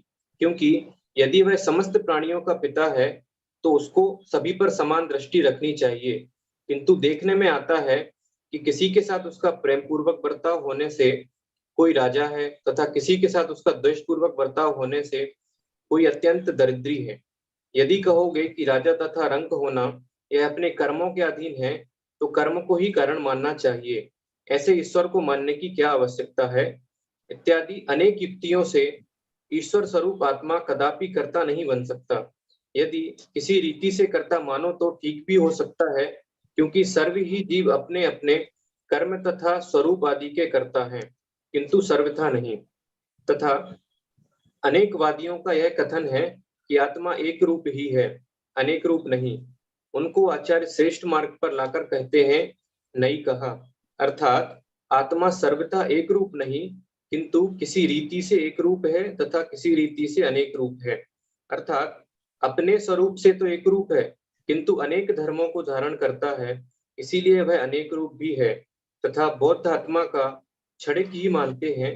क्योंकि यदि वह समस्त प्राणियों का पिता है तो उसको सभी पर समान दृष्टि रखनी चाहिए। किंतु देखने में आता है कि किसी के साथ उसका प्रेम पूर्वक बर्ताव होने से कोई राजा है तथा किसी के साथ उसका द्वेष पूर्वक बर्ताव होने से कोई अत्यंत दरिद्री है। यदि कहोगे कि राजा तथा रंक होना यह अपने कर्मों के अधीन है तो कर्म को ही कारण मानना चाहिए, ऐसे ईश्वर को मानने की क्या आवश्यकता है? इत्यादि अनेक युक्तियों से ईश्वर स्वरूप आत्मा कदापि कर्ता नहीं बन सकता। यदि किसी रीति से कर्ता मानो तो ठीक भी हो सकता है, क्योंकि सर्व ही जीव अपने अपने कर्म तथा स्वरूप आदि के कर्ता हैं, किंतु सर्वथा नहीं। तथा अनेक वादियों का यह कथन है कि आत्मा एक रूप ही है, अनेक रूप नहीं। उनको आचार्य श्रेष्ठ मार्ग पर लाकर कहते हैं नहीं कहा, अर्थात आत्मा सर्वथा एक रूप नहीं, किंतु किसी रीति से एक रूप है तथा किसी रीति से अनेक रूप है। अर्थात अपने स्वरूप से तो एक रूप है, किंतु अनेक धर्मों को धारण करता है, इसीलिए वह अनेक रूप भी है। तथा बौद्ध आत्मा का क्षणिक ही मानते हैं,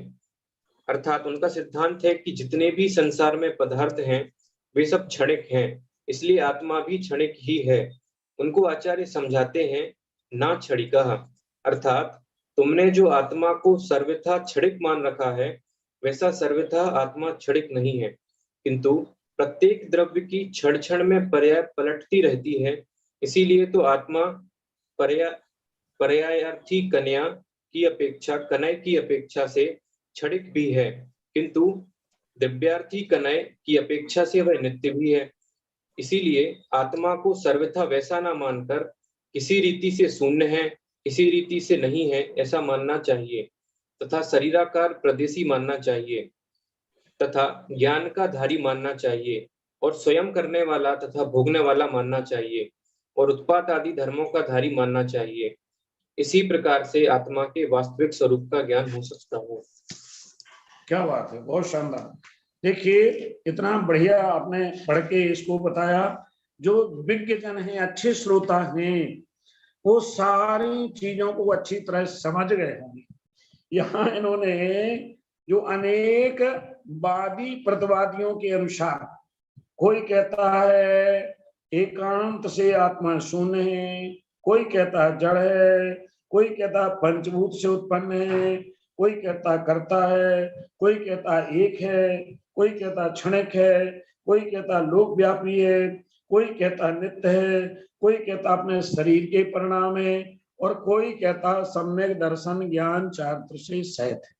अर्थात उनका सिद्धांत है कि जितने भी संसार में पदार्थ हैं वे सब क्षणिक हैं, इसलिए आत्मा भी क्षणिक ही है। उनको आचार्य समझाते हैं ना क्षणिका, अर्थात तुमने जो आत्मा को सर्वथा क्षणिक मान रखा है वैसा सर्वथा आत्मा क्षणिक नहीं है, किंतु प्रत्येक द्रव्य की क्षण क्षण में पर्याय पलटती रहती है, इसीलिए तो आत्मा पर्यायार्थी कनय की अपेक्षा से क्षणिक भी है, किंतु दिव्यार्थी कनय की अपेक्षा से वह नित्य भी है। इसीलिए आत्मा को सर्वथा वैसा न मानकर किसी रीति से शून्य है, किसी रीति से नहीं है ऐसा मानना चाहिए तथा शरीराकार प्रदेशी मानना चाहिए तथा ज्ञान का धारी मानना चाहिए और स्वयं करने वाला तथा भोगने वाला मानना चाहिए और उत्पाद आदि धर्मों का धारी मानना चाहिए। इसी प्रकार से आत्मा के वास्तविक स्वरूप का ज्ञान हो सकता है। क्या बात है, बहुत शानदार। देखिए इतना बढ़िया आपने पढ़ के इसको बताया। जो विज्ञ जन हैं, अच्छे श्रोता हैं, वो सारी चीजों को अच्छी तरह समझ गए होंगे। यहाँ इन्होंने जो अनेक वादी प्रतिवादियों के अनुसार, कोई कहता है एकांत से आत्मा शून्य है, कोई कहता है जड़ है, कोई कहता है पंचभूत से उत्पन्न है, कोई कहता करता है, कोई कहता एक है, कोई कहता क्षणिक है, कोई कहता लोकव्यापी है, कोई कहता नित्य है, कोई कहता अपने शरीर के परिणाम है, और कोई कहता सम्यक दर्शन ज्ञान चारित्र से सहित है।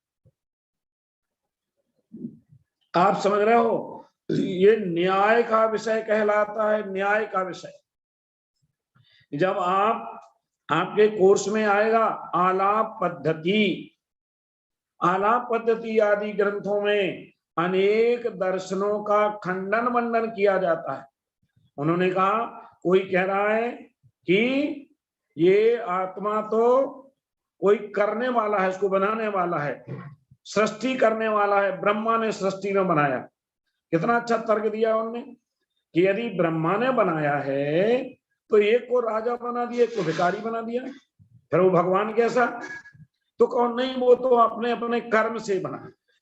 आप समझ रहे हो, ये न्याय का विषय कहलाता है। न्याय का विषय जब आपके कोर्स में आएगा आलाप पद्धति, आलाप पद्धति आदि ग्रंथों में अनेक दर्शनों का खंडन मंडन किया जाता है। उन्होंने कहा, कोई कह रहा है कि ये आत्मा तो कोई करने वाला है, इसको बनाने वाला है, सृष्टि करने वाला है, ब्रह्मा ने सृष्टि में बनाया। कितना अच्छा तर्क दिया उन्होंने कि यदि ब्रह्मा ने बनाया है तो एक को राजा बना दिया, एक को भिखारी बना दिया, फिर वो भगवान कैसा? तो कौन नहीं, वो तो अपने अपने कर्म से बना।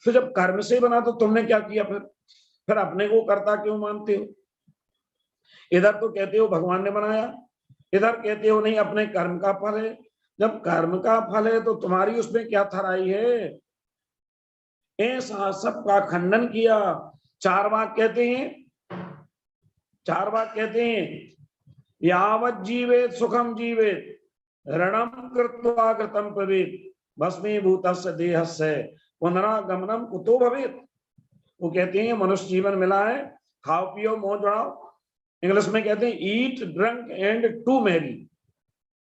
तो जब कर्म से बना तो तुमने क्या किया? फिर अपने को कर्ता क्यों मानते हो? इधर तो कहते हो भगवान ने बनाया, इधर कहते हो नहीं अपने कर्म का फल है। जब कर्म का फल है तो तुम्हारी उसमें क्या थराई है? ऐसा सबका खंडन किया। चार वाक्य कहते हैं यावत जीवेत सुखम जीवेत ऋणम कृत्वा कृतम पवेत भस्मीभूतस्य देहस्य पुनरागमनम कुतो भवेत। वो कहते हैं मनुष्य जीवन मिला है, खाओ पियो मौज बढ़ाओ। इंग्लिश में कहते हैं ईट ड्रंक एंड टू मैरी,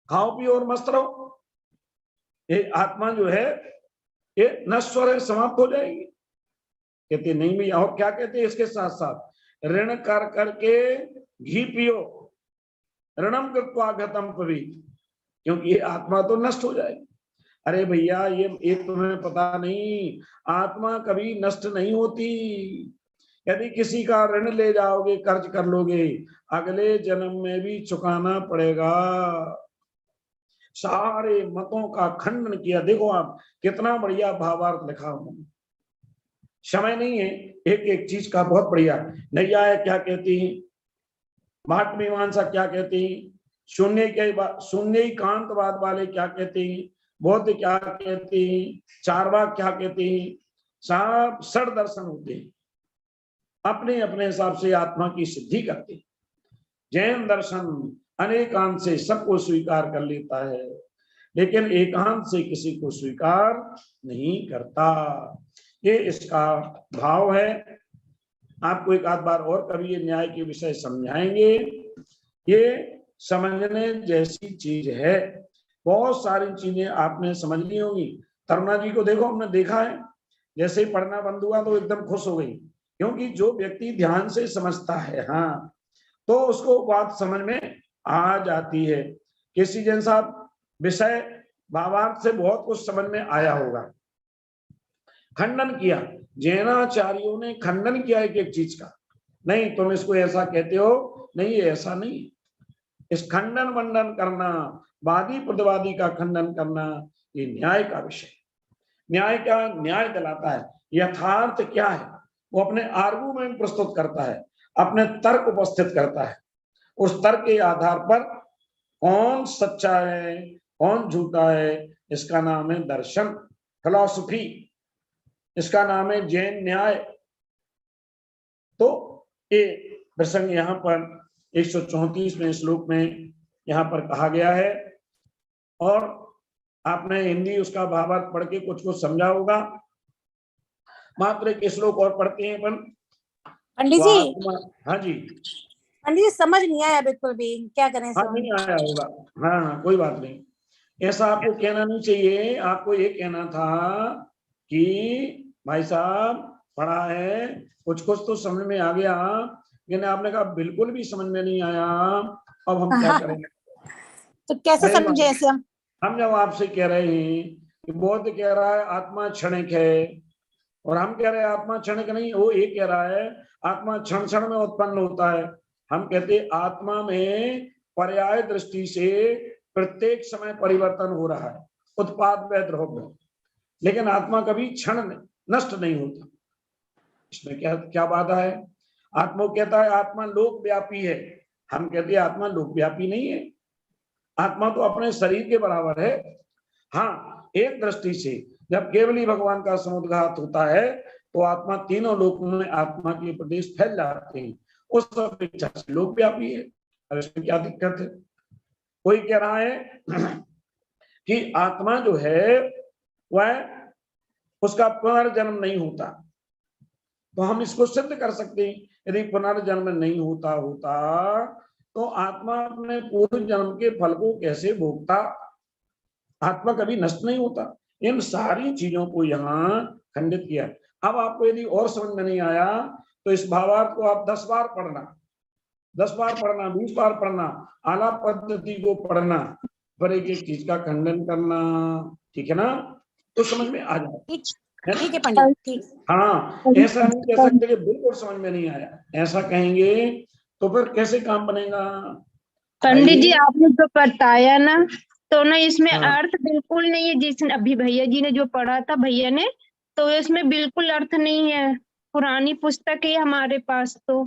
खाओ पियो और मस्त रहो। ये आत्मा जो है ये नश्वर है, समाप्त हो जाएगी। कहते नहीं भैया, और क्या कहते हैं इसके साथ साथ ऋण कर करके घी पियो, ऋणम कृत्वा घतम पवित, क्योंकि ये आत्मा तो नष्ट हो जाएगी। अरे भैया ये एक तुम्हें पता नहीं, आत्मा कभी नष्ट नहीं होती। यदि किसी का ऋण ले जाओगे, कर्ज कर लोगे, अगले जन्म में भी चुकाना पड़ेगा। सारे मतों का खंडन किया। देखो आप कितना बढ़िया भावार्थ लिखा उन्होंने। समय नहीं है एक एक चीज का, बहुत बढ़िया। नैयायिक क्या कहती है, भाट मीमांसा क्या कहती है, शून्य कांतवाद वाले क्या कहते हैं, बौद्ध क्या कहते हैं, चारवाक क्या कहते हैं, सब षड दर्शन होते हैं, अपने अपने हिसाब से आत्मा की सिद्धि करते हैं। जैन दर्शन अनेकांत से सबको स्वीकार कर लेता है, लेकिन एकांत से किसी को स्वीकार नहीं करता। ये इसका भाव है। आपको एक आध बार और कभी ये न्याय के विषय समझाएंगे। ये समझने जैसी चीज है। बहुत सारी चीजें आपने समझ ली होंगी। तरुणा जी को देखो, हमने देखा है जैसे ही पढ़ना बंद हुआ तो एकदम खुश हो गई, क्योंकि जो व्यक्ति ध्यान से समझता है हाँ, तो उसको बात समझ में आ जाती है। केसी जैन साहब, विषय भावार्थ से बहुत कुछ समझ में आया होगा। खंडन किया, जैनाचार्यों ने खंडन किया एक एक चीज का। नहीं तुम इसको ऐसा कहते हो, नहीं ये ऐसा नहीं। इस खंडन मंडन करना, वादी प्रतिवादी का खंडन करना, ये न्याय का विषय। न्याय का न्याय दिलाता है। यथार्थ क्या है वो अपने आर्गुमेंट प्रस्तुत करता है, अपने तर्क उपस्थित करता है। उस तर्क के आधार पर कौन सच्चा है कौन झूठा है, इसका नाम है दर्शन, फिलॉसफी। इसका नाम है जैन न्याय। तो ये प्रसंग यहाँ पर 134वें श्लोक में यहाँ पर कहा गया है, और आपने हिंदी उसका भावार्थ पढ़ के कुछ कुछ समझा होगा। मात्र एक श्लोक और पढ़ते हैं अपन। पंडित तो जी, आत्मा, हाँ जी, पंडित जी समझ नहीं आया बिल्कुल भी, क्या करें हाँ समझ नहीं आया होगा, हाँ हाँ कोई बात नहीं, ऐसा आपको कहना नहीं चाहिए। आपको ये कहना था कि भाई साहब पढ़ा है, कुछ कुछ तो समझ में आ गया, लेकिन आपने कहा बिल्कुल भी समझ में नहीं आया, अब हम क्या करेंगे। तो कैसे अरे समझे ऐसे हम? हम जब आपसे कह रहे हैं कि बौद्ध कह रहा है आत्मा क्षणिक है, और हम कह रहे हैं आत्मा क्षणिक नहीं, वो ये कह रहा है आत्मा क्षण क्षण में उत्पन्न होता है। हम कहते हैं आत्मा में पर्याय दृष्टि से प्रत्येक समय परिवर्तन हो रहा है, उत्पाद व द्रव्य, लेकिन आत्मा कभी क्षण नष्ट नहीं होता। इसमें क्या क्या बाधा है? आत्मा कहता है आत्मा लोक व्यापी है, हम कहते हैं आत्मा लोक व्यापी नहीं है, आत्मा तो अपने शरीर के बराबर है। हाँ, एक दृष्टि से जब केवली भगवान का समुद्घात होता है तो आत्मा तीनों लोकों में आत्मा के प्रदेश फैल जाते हैं, उस अपेक्षा से लोक व्यापी है। अब इसमें क्या दिक्कत है? कोई कह रहा है कि आत्मा जो है वह उसका पुनर्जन्म नहीं होता, तो हम इसको सिद्ध कर सकते हैं। यदि पुनर्जन्म नहीं होता तो आत्मा अपने पूर्व जन्म के फल को कैसे भोगता? आत्मा कभी नष्ट नहीं होता। इन सारी चीजों को यहाँ खंडित किया। अब आपको यदि और समझ में नहीं आया तो इस भावार्थ को आप 10 बार पढ़ना, 10 बार पढ़ना, 20 बार पढ़ना, आलाप पद्धति को पढ़ना, पर एक एक चीज का खंडन करना, ठीक है ना? तो समझ में आ जाए। ठीक है पंडित, ठीक। हाँ, ऐसा नहीं कह सकते कि बिल्कुल समझ में नहीं आया, ऐसा कहेंगे तो फिर कैसे काम बनेगा? पंडित जी आपने जो बताया ना, तो ना इसमें हाँ। अर्थ बिल्कुल नहीं है, जिसने अभी भैया जी ने जो पढ़ा था भैया ने, तो इसमें बिल्कुल अर्थ नहीं है, पुरानी पुस्तक है हमारे पास। तो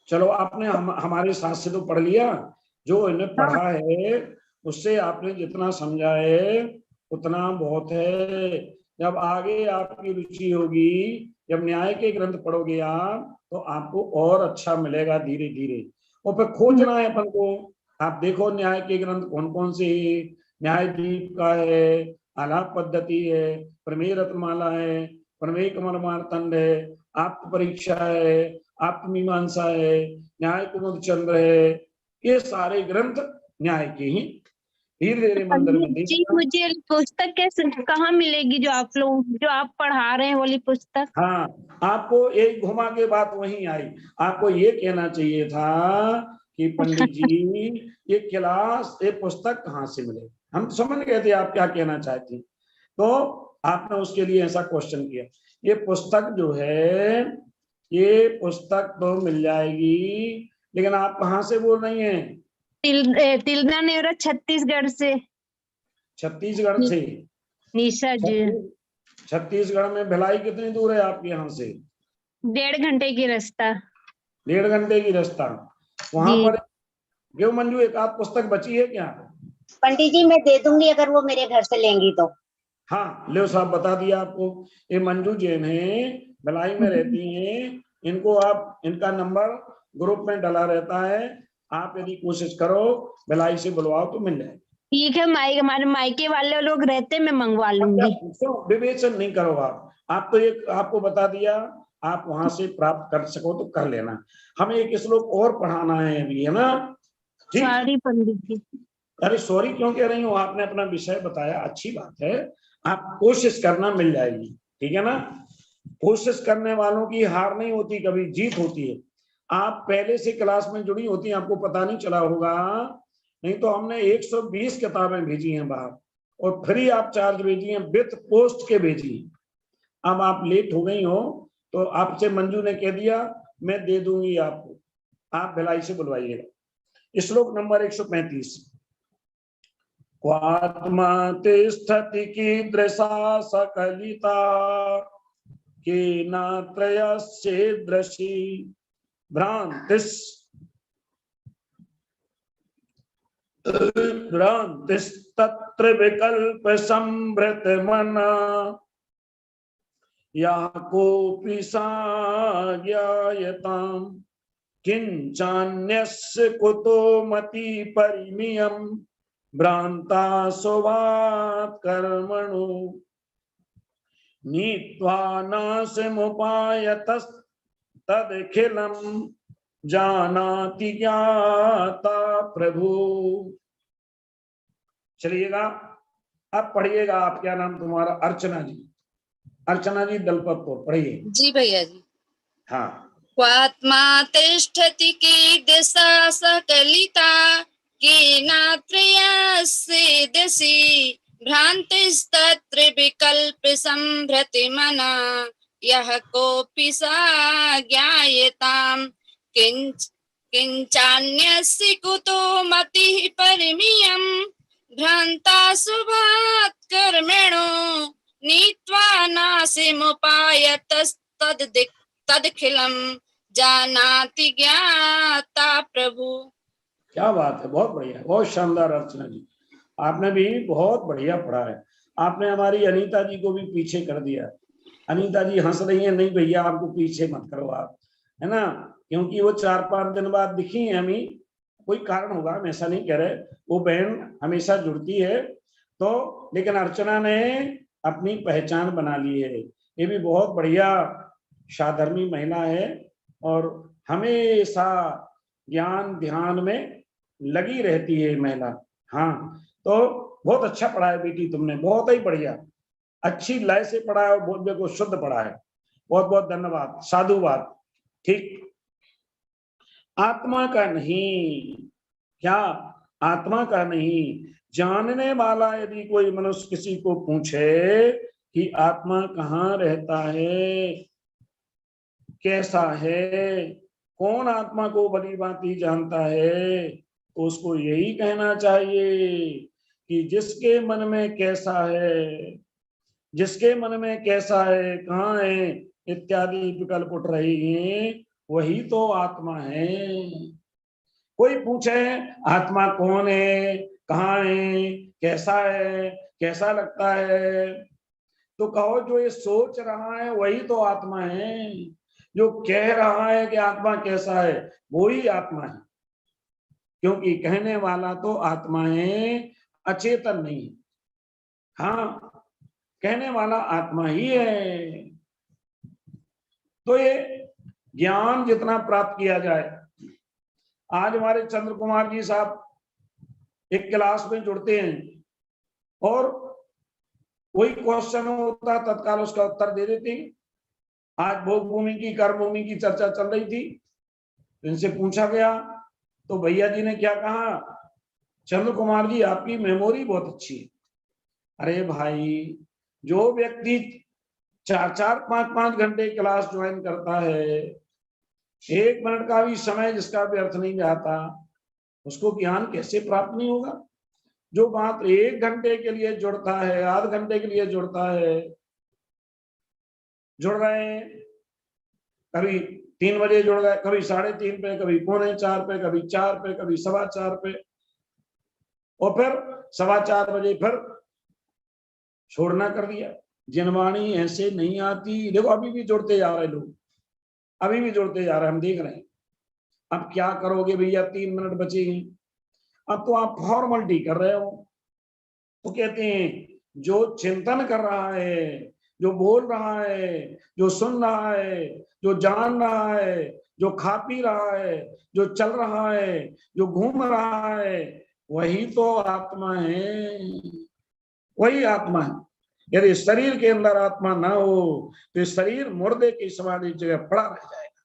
चलो आपने हमारे साथ से तो पढ़ लिया, जो इन्हें पढ़ा है उससे आपने जितना समझा है उतना बहुत है। जब आगे आपकी रुचि होगी, जब न्याय के ग्रंथ पढ़ोगे आप, तो आपको और अच्छा मिलेगा धीरे धीरे। और फिर खोजना है अपन को। आप देखो न्याय के ग्रंथ कौन कौन से, न्यायदीप का है, आलाप पद्धति है, प्रमेय रत्नमाला है, प्रमेय कमल मार्तंड है, आप्त परीक्षा है, आप्त मीमांसा है, न्याय कुमुद चंद्र है, ये सारे ग्रंथ न्याय के ही धीरे धीरे मंदिर में पंडित जी मुझे पुस्तक कैसे कहाँ मिलेगी, जो आप लोग जो आप पढ़ा रहे हैं वाली पुस्तक? हाँ, आपको एक घुमा के बात वहीं आई। आपको ये कहना चाहिए था कि पंडित जी ये क्लास, ये पुस्तक कहाँ से मिले। हम समझ गए थे आप क्या कहना चाहते, तो आपने उसके लिए ऐसा क्वेश्चन किया। ये पुस्तक जो है, ये पुस्तक तो मिल जाएगी, लेकिन आप कहाँ से बोल रही हैं? तिलना नेवरा छत्तीसगढ़ से। छत्तीसगढ़ से? निशा जी। छत्तीसगढ़ में भिलाई कितनी दूर है आपके यहाँ से? 1.5 घंटे की रास्ता। 1.5 घंटे की रास्ता। वहां पर क्यों मंजू एक आध पुस्तक बची है क्या? पंडित जी मैं दे दूंगी अगर वो मेरे घर से लेंगी तो। हाँ ले साहब बता दिया आपको। ये मंजू जैन है, भिलाई में रहती हैं, इनको आप, इनका नंबर ग्रुप में डाला रहता है, आप यदि कोशिश करो भिलाई से बुलवाओ तो मिल जाए। ठीक है, हमारे मायके वाले लोग रहते, मैं मंगवा लूंगी। विवेचन नहीं करो आप तो एक आपको बता दिया, आप वहां से प्राप्त कर सको तो कर लेना। हमें एक श्लोक और पढ़ाना है अभी, है ना? सॉरी पंडित जी। अरे सॉरी क्यों कह रही हूँ, आपने अपना विषय बताया, अच्छी बात है। आप कोशिश करना, मिल जाएगी, ठीक है ना? कोशिश करने वालों की हार नहीं होती, कभी जीत होती है। आप पहले से क्लास में जुड़ी होती हैं, आपको पता नहीं चला होगा, नहीं तो हमने 120 किताबें भेजी हैं बाहर, और फ्री आप चार्ज भेजी हैं, विथ पोस्ट के भेजी हैं। अब आप लेट हो गई हो तो आपसे मंजू ने कह दिया मैं दे दूंगी आपको, आप भिलाई से बुलवाइएगा। श्लोक नंबर 135। क्वात्मा तिष्ठति कीदृशा सकलिता केनात्रयस्येदृशी भ्रांतिस् भ्रांतिस्तत्र विकल्प संभृत मना या कोपि साज्ञायताम् किंचान्यस्य कुतो मति परिमियम् भ्रांता स्वभावात् कर्मणो नीत्वा नाशमुपायतस्तदखिलं जानाति ज्ञाता प्रभु। चलिएगा, अब पढ़िएगा। आप क्या नाम तुम्हारा? अर्चना जी। अर्चना जी दलपतपुर, पढ़िए। जी भैया जी। हाँ। क्वात्मा तिष्ठति कीदृशा सकलिता केनात्रयस्येदसि भ्रान्तिस्तत्र विकल्प संभ्रति मना यः कोऽपि सा ज्ञायताम् किञ्चान्यस्य कुतो मतिः परिमियम् भ्रान्ता शुभात् कर्मणो नीत्वा नाशमुपायतस्तदखिलं जानाति ज्ञाता प्रभु। क्या बात है, बहुत बढ़िया, बहुत शानदार अर्चना जी। आपने भी बहुत बढ़िया पढ़ा है। आपने हमारी अनीता जी को भी पीछे कर दिया। अनीता जी हंस रही है। नहीं भैया, आपको पीछे मत करो आप, है ना, क्योंकि वो 4-5 दिन बाद दिखी है हमें, कोई कारण होगा, हम ऐसा नहीं कह रहे। वो बहन हमेशा जुड़ती है तो, लेकिन अर्चना ने अपनी पहचान बना ली है। ये भी बहुत बढ़िया साधर्मी महिला है और हमेशा ज्ञान ध्यान में लगी रहती है महिला। हाँ, तो बहुत अच्छा पढ़ा है बेटी तुमने, बहुत ही बढ़िया, अच्छी लय से पढ़ा है और बोलने को शुद्ध पढ़ा है। बहुत बहुत धन्यवाद, साधुवाद। ठीक, आत्मा का नहीं, क्या आत्मा का नहीं, जानने वाला यदि कोई मनुष्य किसी को पूछे कि आत्मा कहाँ रहता है, कैसा है, कौन आत्मा को भली भांति जानता है, तो उसको यही कहना चाहिए कि जिसके मन में कैसा है, जिसके मन में कैसा है, कहाँ है इत्यादि विकल्प उठ रहे हैं, वही तो आत्मा है। कोई पूछे आत्मा कौन है, कहाँ है, कैसा है, कैसा लगता है, तो कहो जो ये सोच रहा है वही तो आत्मा है। जो कह रहा है कि आत्मा कैसा है, वही आत्मा है, क्योंकि कहने वाला तो आत्मा है, अचेतन नहीं है। हाँ, कहने वाला आत्मा ही है। तो ये ज्ञान जितना प्राप्त किया जाए, आज हमारे चंद्र कुमार जी साहब एक क्लास में जुड़ते हैं और कोई क्वेश्चन होता तत्काल उसका उत्तर दे देते हैं। आज भोग भूमि की, कर्म भूमि की चर्चा चल रही थी, इनसे पूछा गया तो भैया जी ने क्या कहा, चंद्र कुमार जी आपकी मेमोरी बहुत अच्छी है। अरे भाई, जो व्यक्ति 4-4, 5-5 घंटे क्लास ज्वाइन करता है, 1 मिनट का भी समय जिसका व्यर्थ नहीं जाता, उसको ज्ञान कैसे प्राप्त नहीं होगा। जो बात 1 घंटे के लिए जुड़ता है, आध घंटे के लिए जुड़ता है, जुड़ रहे हैं, कभी 3 बजे जुड़ गए, कभी 3:30 पे, कभी 3:45 पे, कभी 4 पे, कभी 4:15 पे, और फिर 4:15 बजे फिर छोड़ना कर दिया। जिनवाणी ऐसे नहीं आती। देखो अभी भी जुड़ते जा रहे लोग, अभी भी जुड़ते जा रहे, हम देख रहे हैं। अब क्या करोगे भैया, 3 मिनट बचे हैं, अब तो आप फॉर्मलिटी कर रहे हो। तो कहते हैं जो चिंतन कर रहा है, जो बोल रहा है, जो सुन रहा है, जो जान रहा है, जो खा पी रहा है, जो चल रहा है, जो घूम रहा है, वही तो आत्मा है, वही आत्मा है। यदि शरीर के अंदर आत्मा ना हो तो शरीर मुर्दे की समाधि जगह पड़ा रह जाएगा।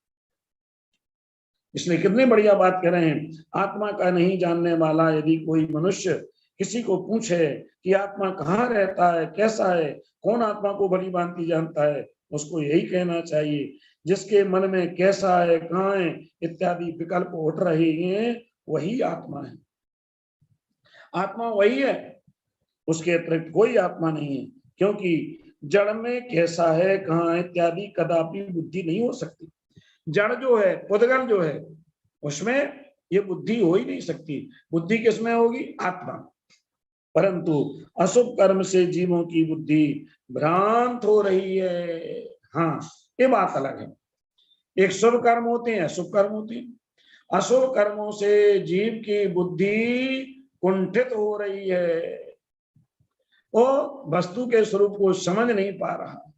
इसलिए कितनी बढ़िया बात कह रहे हैं, आत्मा का नहीं जानने वाला यदि कोई मनुष्य किसी को पूछे कि आत्मा कहाँ रहता है, कैसा है, कौन आत्मा को भली भांति जानता है, उसको यही कहना चाहिए जिसके मन में कैसा है, कहाँ है इत्यादि विकल्प उठ रहे हैं, वही आत्मा है। आत्मा वही है, उसके अतिरिक्त कोई आत्मा नहीं है, क्योंकि जड़ में कैसा है, कहाँ इत्यादि कदापि बुद्धि नहीं हो सकती। जड़ जो है, पुद्गल जो है, उसमें ये बुद्धि हो ही नहीं सकती। बुद्धि किसमें होगी? आत्मा। परंतु अशुभ कर्म से जीवों की बुद्धि भ्रांत हो रही है। हाँ, ये बात अलग है। एक शुभ कर्म होते हैं, अशुभ कर्म होते हैं। अशुभ कर्मों से जीव की बुद्धि कुंठित हो रही है, वो वस्तु के स्वरूप को समझ नहीं पा रहा।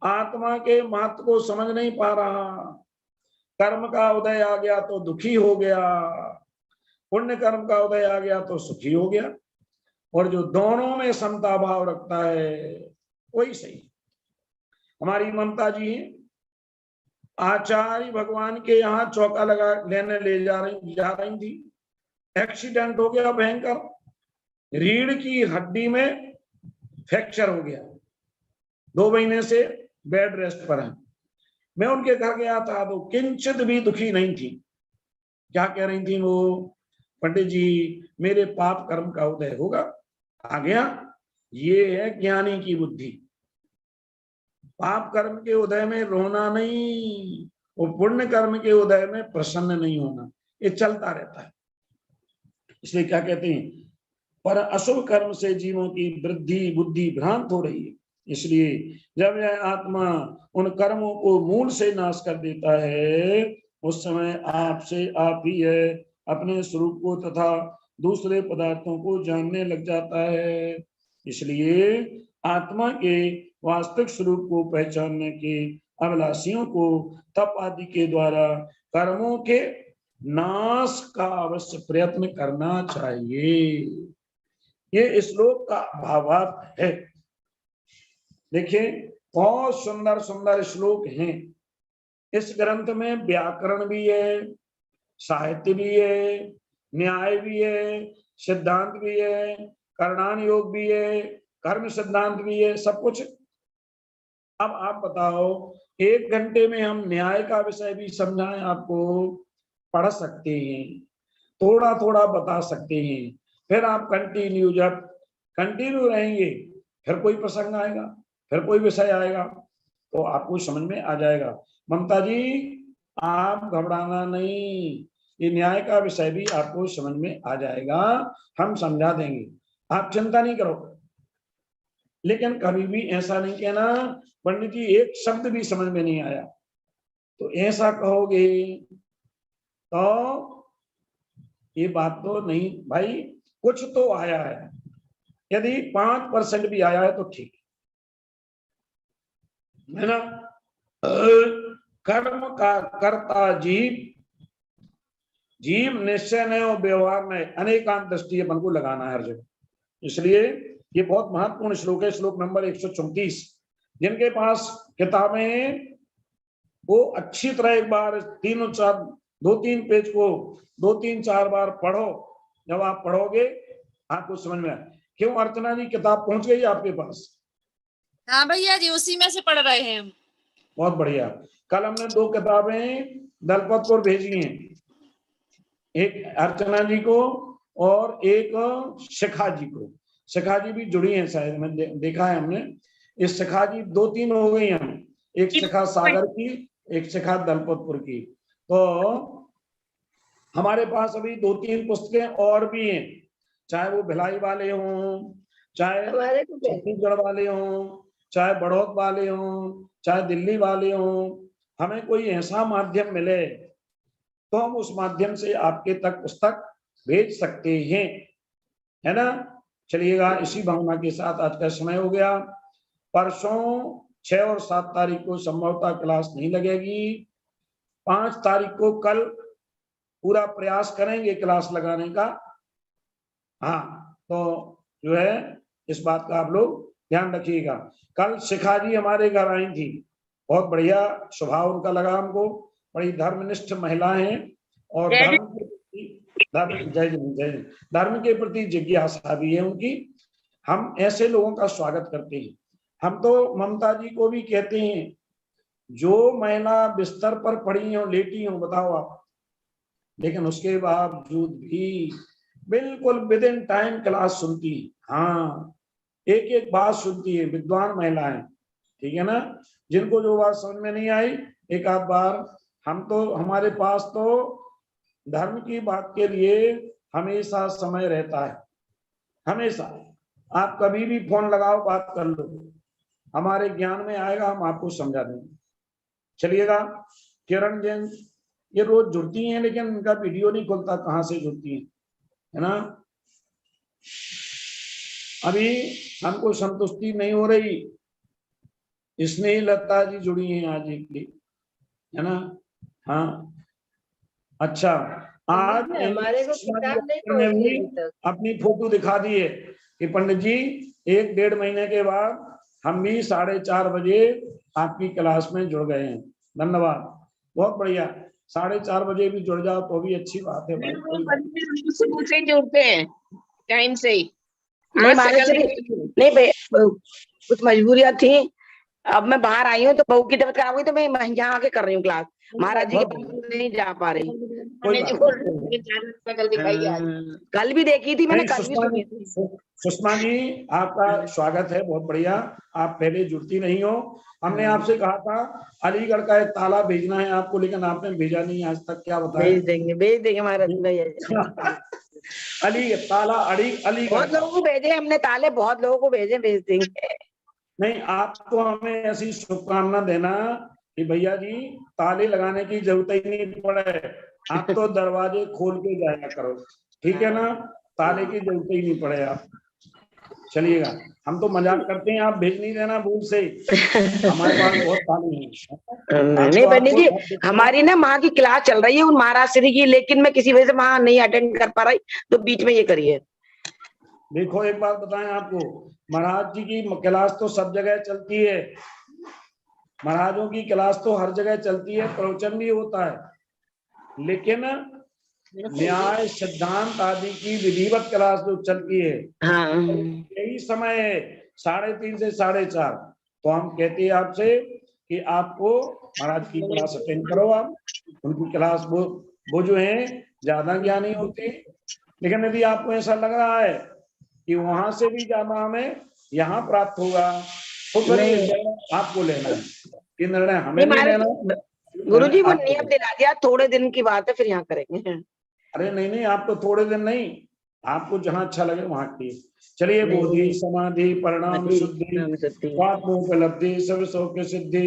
आत्मा के महत्व को समझ नहीं पा रहा। कर्म का उदय आ गया तो दुखी हो गया, पुण्य कर्म का उदय आ गया तो सुखी हो गया। और जो दोनों में समता भाव रखता है वही सही। हमारी ममता जी आचार्य भगवान के यहाँ चौका लगा लेने जा रही थी। एक्सीडेंट हो गया भयंकर, रीढ़ की हड्डी में फ्रैक्चर हो गया, 2 महीने से बेड रेस्ट पर है। मैं उनके घर गया था तो किंचित भी दुखी नहीं थी। क्या कह रही थी वो, पंडित जी मेरे पाप कर्म का उदय होगा, आ गया। ये है ज्ञानी की बुद्धि। पाप कर्म के उदय में रोना नहीं, और पुण्य कर्म के उदय में प्रसन्न नहीं होना, ये चलता रहता है। इसलिए क्या कहते हैं, पर अशुभ कर्म से जीवों की वृद्धि बुद्धि भ्रांत हो रही है। इसलिए जब यह आत्मा उन कर्मों को मूल से नाश कर देता है, उस समय आपसे आप ही है अपने स्वरूप को तथा दूसरे पदार्थों को जानने लग जाता है। इसलिए आत्मा के वास्तविक स्वरूप को पहचानने के अभिलाषियों को तप आदि के द्वारा कर्मों के नाश का अवश्य प्रयत्न करना चाहिए। ये श्लोक का भावार्थ है। देखिए बहुत सुंदर सुंदर श्लोक हैं इस ग्रंथ में। व्याकरण भी है, साहित्य भी है, न्याय भी है, सिद्धांत भी है, करणान योग भी है, कर्म सिद्धांत भी है, सब कुछ। अब आप बताओ 1 घंटे में हम न्याय का विषय भी समझाएं आपको, पढ़ सकते हैं, थोड़ा थोड़ा बता सकते हैं। फिर आप जब कंटिन्यू रहेंगे, फिर कोई प्रसंग आएगा, फिर कोई विषय आएगा, तो आपको समझ में आ जाएगा। ममता जी आप घबराना नहीं, ये न्याय का विषय भी आपको समझ में आ जाएगा, हम समझा देंगे, आप चिंता नहीं करो। लेकिन कभी भी ऐसा नहीं कहना पंडित जी एक शब्द भी समझ में नहीं आया, तो ऐसा कहोगे तो ये बात तो नहीं भाई, कुछ तो आया है। यदि 5% भी आया है तो ठीक है ना। कर्म का कर्ता जीव, जीव निश्चय ने और व्यवहार में अनेकांत दृष्टि अपन को लगाना है हर जगह। इसलिए ये बहुत महत्वपूर्ण श्लोक है, श्लोक नंबर 134। जिनके पास किताबें वो अच्छी तरह एक बार 2-3 पेज को 2-3-4 बार पढ़ो। जब आप पढ़ोगे आपको समझ में आए। क्यों अर्चना जी किताब पहुंच गई आपके पास? हाँ भैया जी, उसी में से पढ़ रहे हैं हम। बहुत बढ़िया। कल हमने 2 किताबें दलपतपुर भेजी हैं, एक अर्चना जी को और एक शिखा जी को। शिखा जी भी जुड़ी हैं शायद, मैं देखा है हमने। इस शिखा जी 2-3 हो गई हम, एक शिखा सागर की, एक शिखा दलपतपुर की। तो हमारे पास अभी 2-3 पुस्तकें और भी हैं, चाहे वो भिलाई वाले हों, चाहे छत्तीसगढ़ वाले हों, चाहे बड़ौद वाले हों, चाहे दिल्ली वाले हों। हमें कोई ऐसा माध्यम मिले तो हम उस माध्यम से आपके तक पुस्तक भेज सकते हैं, है ना। चलिएगा, इसी भावना के साथ आज का समय हो गया। परसों 6 और 7 तारीख को संभवतः क्लास नहीं लगेगी। 5 तारीख को कल पूरा प्रयास करेंगे क्लास लगाने का। हाँ, तो जो है इस बात का आप लोग ध्यान रखिएगा। कल शिखा जी हमारे घर आई थी, बहुत बढ़िया स्वभाव उनका लगा हमको, बड़ी धर्मनिष्ठ महिला हैं और धर्म के प्रति जिज्ञासा भी है उनकी। हम ऐसे लोगों का स्वागत करते हैं। हम तो ममता जी को भी कहते हैं, जो महिला बिस्तर पर पड़ी हो, लेटी हो, बताओ आप, लेकिन उसके बावजूद भी बिल्कुल विद इन टाइम क्लास सुनती है। हाँ, एक एक बात सुनती है, विद्वान महिलाएं, ठीक है ना। जिनको जो बात समझ में नहीं आई एक आध बार, हम तो हमारे पास तो धर्म की बात के लिए हमेशा समय रहता है, हमेशा। आप कभी भी फोन लगाओ, बात कर लो, हमारे ज्ञान में आएगा, हम आपको समझा देंगे। चलिएगा। किरण जैन ये रोज जुड़ती हैं, लेकिन उनका वीडियो नहीं खुलता, कहाँ से जुड़ती है ना। अभी हमको संतुष्टि नहीं हो रही, स्नेही लता जी जुड़ी हैं आज एक लिए, है ना। हाँ अच्छा, आज हमारे को किताब नहीं पहुंची अभी तक। अपनी फोटो दिखा दी है कि पंडित जी 1-1.5 महीने के बाद हम भी 4:30 बजे आपकी क्लास में जुड़ गए हैं। धन्यवाद, बहुत बढ़िया। 4:30 बजे भी जुड़ जाओ तो भी अच्छी बात है भाई। कोई बात शुरू से जुड़ते हैं टाइम से ही। नहीं महाराज जी, नहीं कुछ मजबूरियां थी, अब मैं बाहर आई हूँ तो बहू की तबीयत खराब हुई तो मैं यहाँ आके कर रही हूँ क्लास। महाराज जी के पास नहीं जा पा रही। कल भी देखी थी मैंने, कल भी सुनी थी। सुषमा जी आपका स्वागत है, बहुत बढ़िया। आप पहले जुड़ती नहीं हो, हमने आपसे कहा था अलीगढ़ का एक ताला भेजना है आपको, लेकिन आपने भेजा नहीं आज तक। क्या बताएं? भेज देंगे महाराज भैया। अली बहुत लोगों को भेजे हमने ताले, बहुत लोगों को भेज देंगे। नहीं, आपको हमें ऐसी शुभकामना देना कि भैया जी ताले लगाने की जरूरत ही नहीं पड़े, आप तो दरवाजे खोल के जाया करो, ठीक है ना। ताले की जरूरत ही नहीं पड़े आप चलिएगा। हम तो मजाक करते हैं, आप भेज नहीं देना भूल से, हमारे पास बहुत ताले हैं। नहीं पंडित जी, हमारी ना माँ की क्लास चल रही है उन महाराज श्री की, लेकिन मैं किसी वजह से वहां नहीं अटेंड कर पा रही, तो बीच में ये करिए। देखो एक बात बताएं आपको, महाराज जी की क्लास तो सब जगह चलती है, महाराजों की क्लास तो हर जगह चलती है, प्रवचन भी होता है, लेकिन न्याय सिद्धांत आदि की विधिवत क्लास जो चलती है, हाँ, यही समय है 3:30 से 4:30। तो हम कहते हैं आपसे कि आपको महाराज की क्लास अटेंड करो। आप उनकी क्लास वो जो है ज्यादा ज्ञानी होती, लेकिन यदि आपको ऐसा लग रहा है कि वहां से भी ज्यादा हमें यहाँ प्राप्त होगा तो फिर आपको लेना है, ये निर्णय हमें नहीं लेना। गुरुजी वो नियम दिला दिया, थोड़े दिन की बात है, फिर यहाँ करेंगे। अरे नहीं, आप तो थोड़े दिन नहीं, आपको जहाँ अच्छा लगे वहां की। चलिए, बोधि समाधि परिणाम शुद्धि स्वात्मोपलब्धि सब सौख्य सिद्धि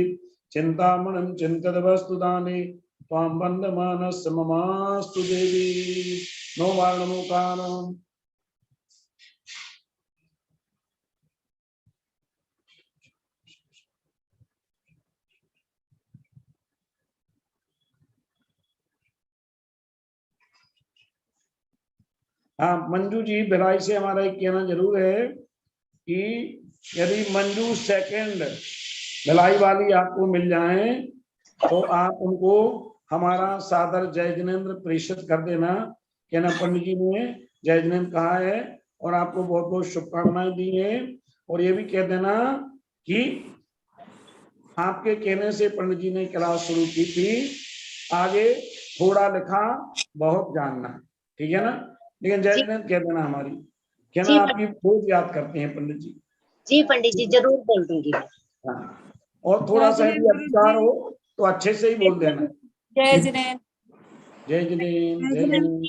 चिंतामणि चिंतित वस्तुदाने त्वां बंधमानस ममास्तु देवी नो वारणमुखानम। हाँ मंजू जी भिलाई से हमारा एक कहना जरूर है कि यदि मंजू सेकंड भिलाई वाली आपको मिल जाए तो आप उनको हमारा सादर जय जिनेन्द्र प्रेषित कर देना, कहना पंडित जी ने जय जिनेन्द्र कहा है और आपको बहुत बहुत शुभकामनाएं दी हैं। और ये भी कह देना कि आपके कहने से पंडित जी ने क्लास शुरू की थी, आगे थोड़ा लिखा बहुत जानना, ठीक है ना। लेकिन जय जिनेन्द्र कह देना हमारी, कहना आपकी बहुत याद करते हैं पंडित जी। जी पंडित जी जरूर बोल दूंगी। हाँ, और थोड़ा सा यदि अधिकार हो तो अच्छे से ही बोल देना। जय जिनेन्द्र, जय जिनेन्द्र, जय जिनेन्द्र,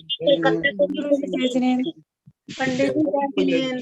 जय जिनेन्द्र। पंडित जी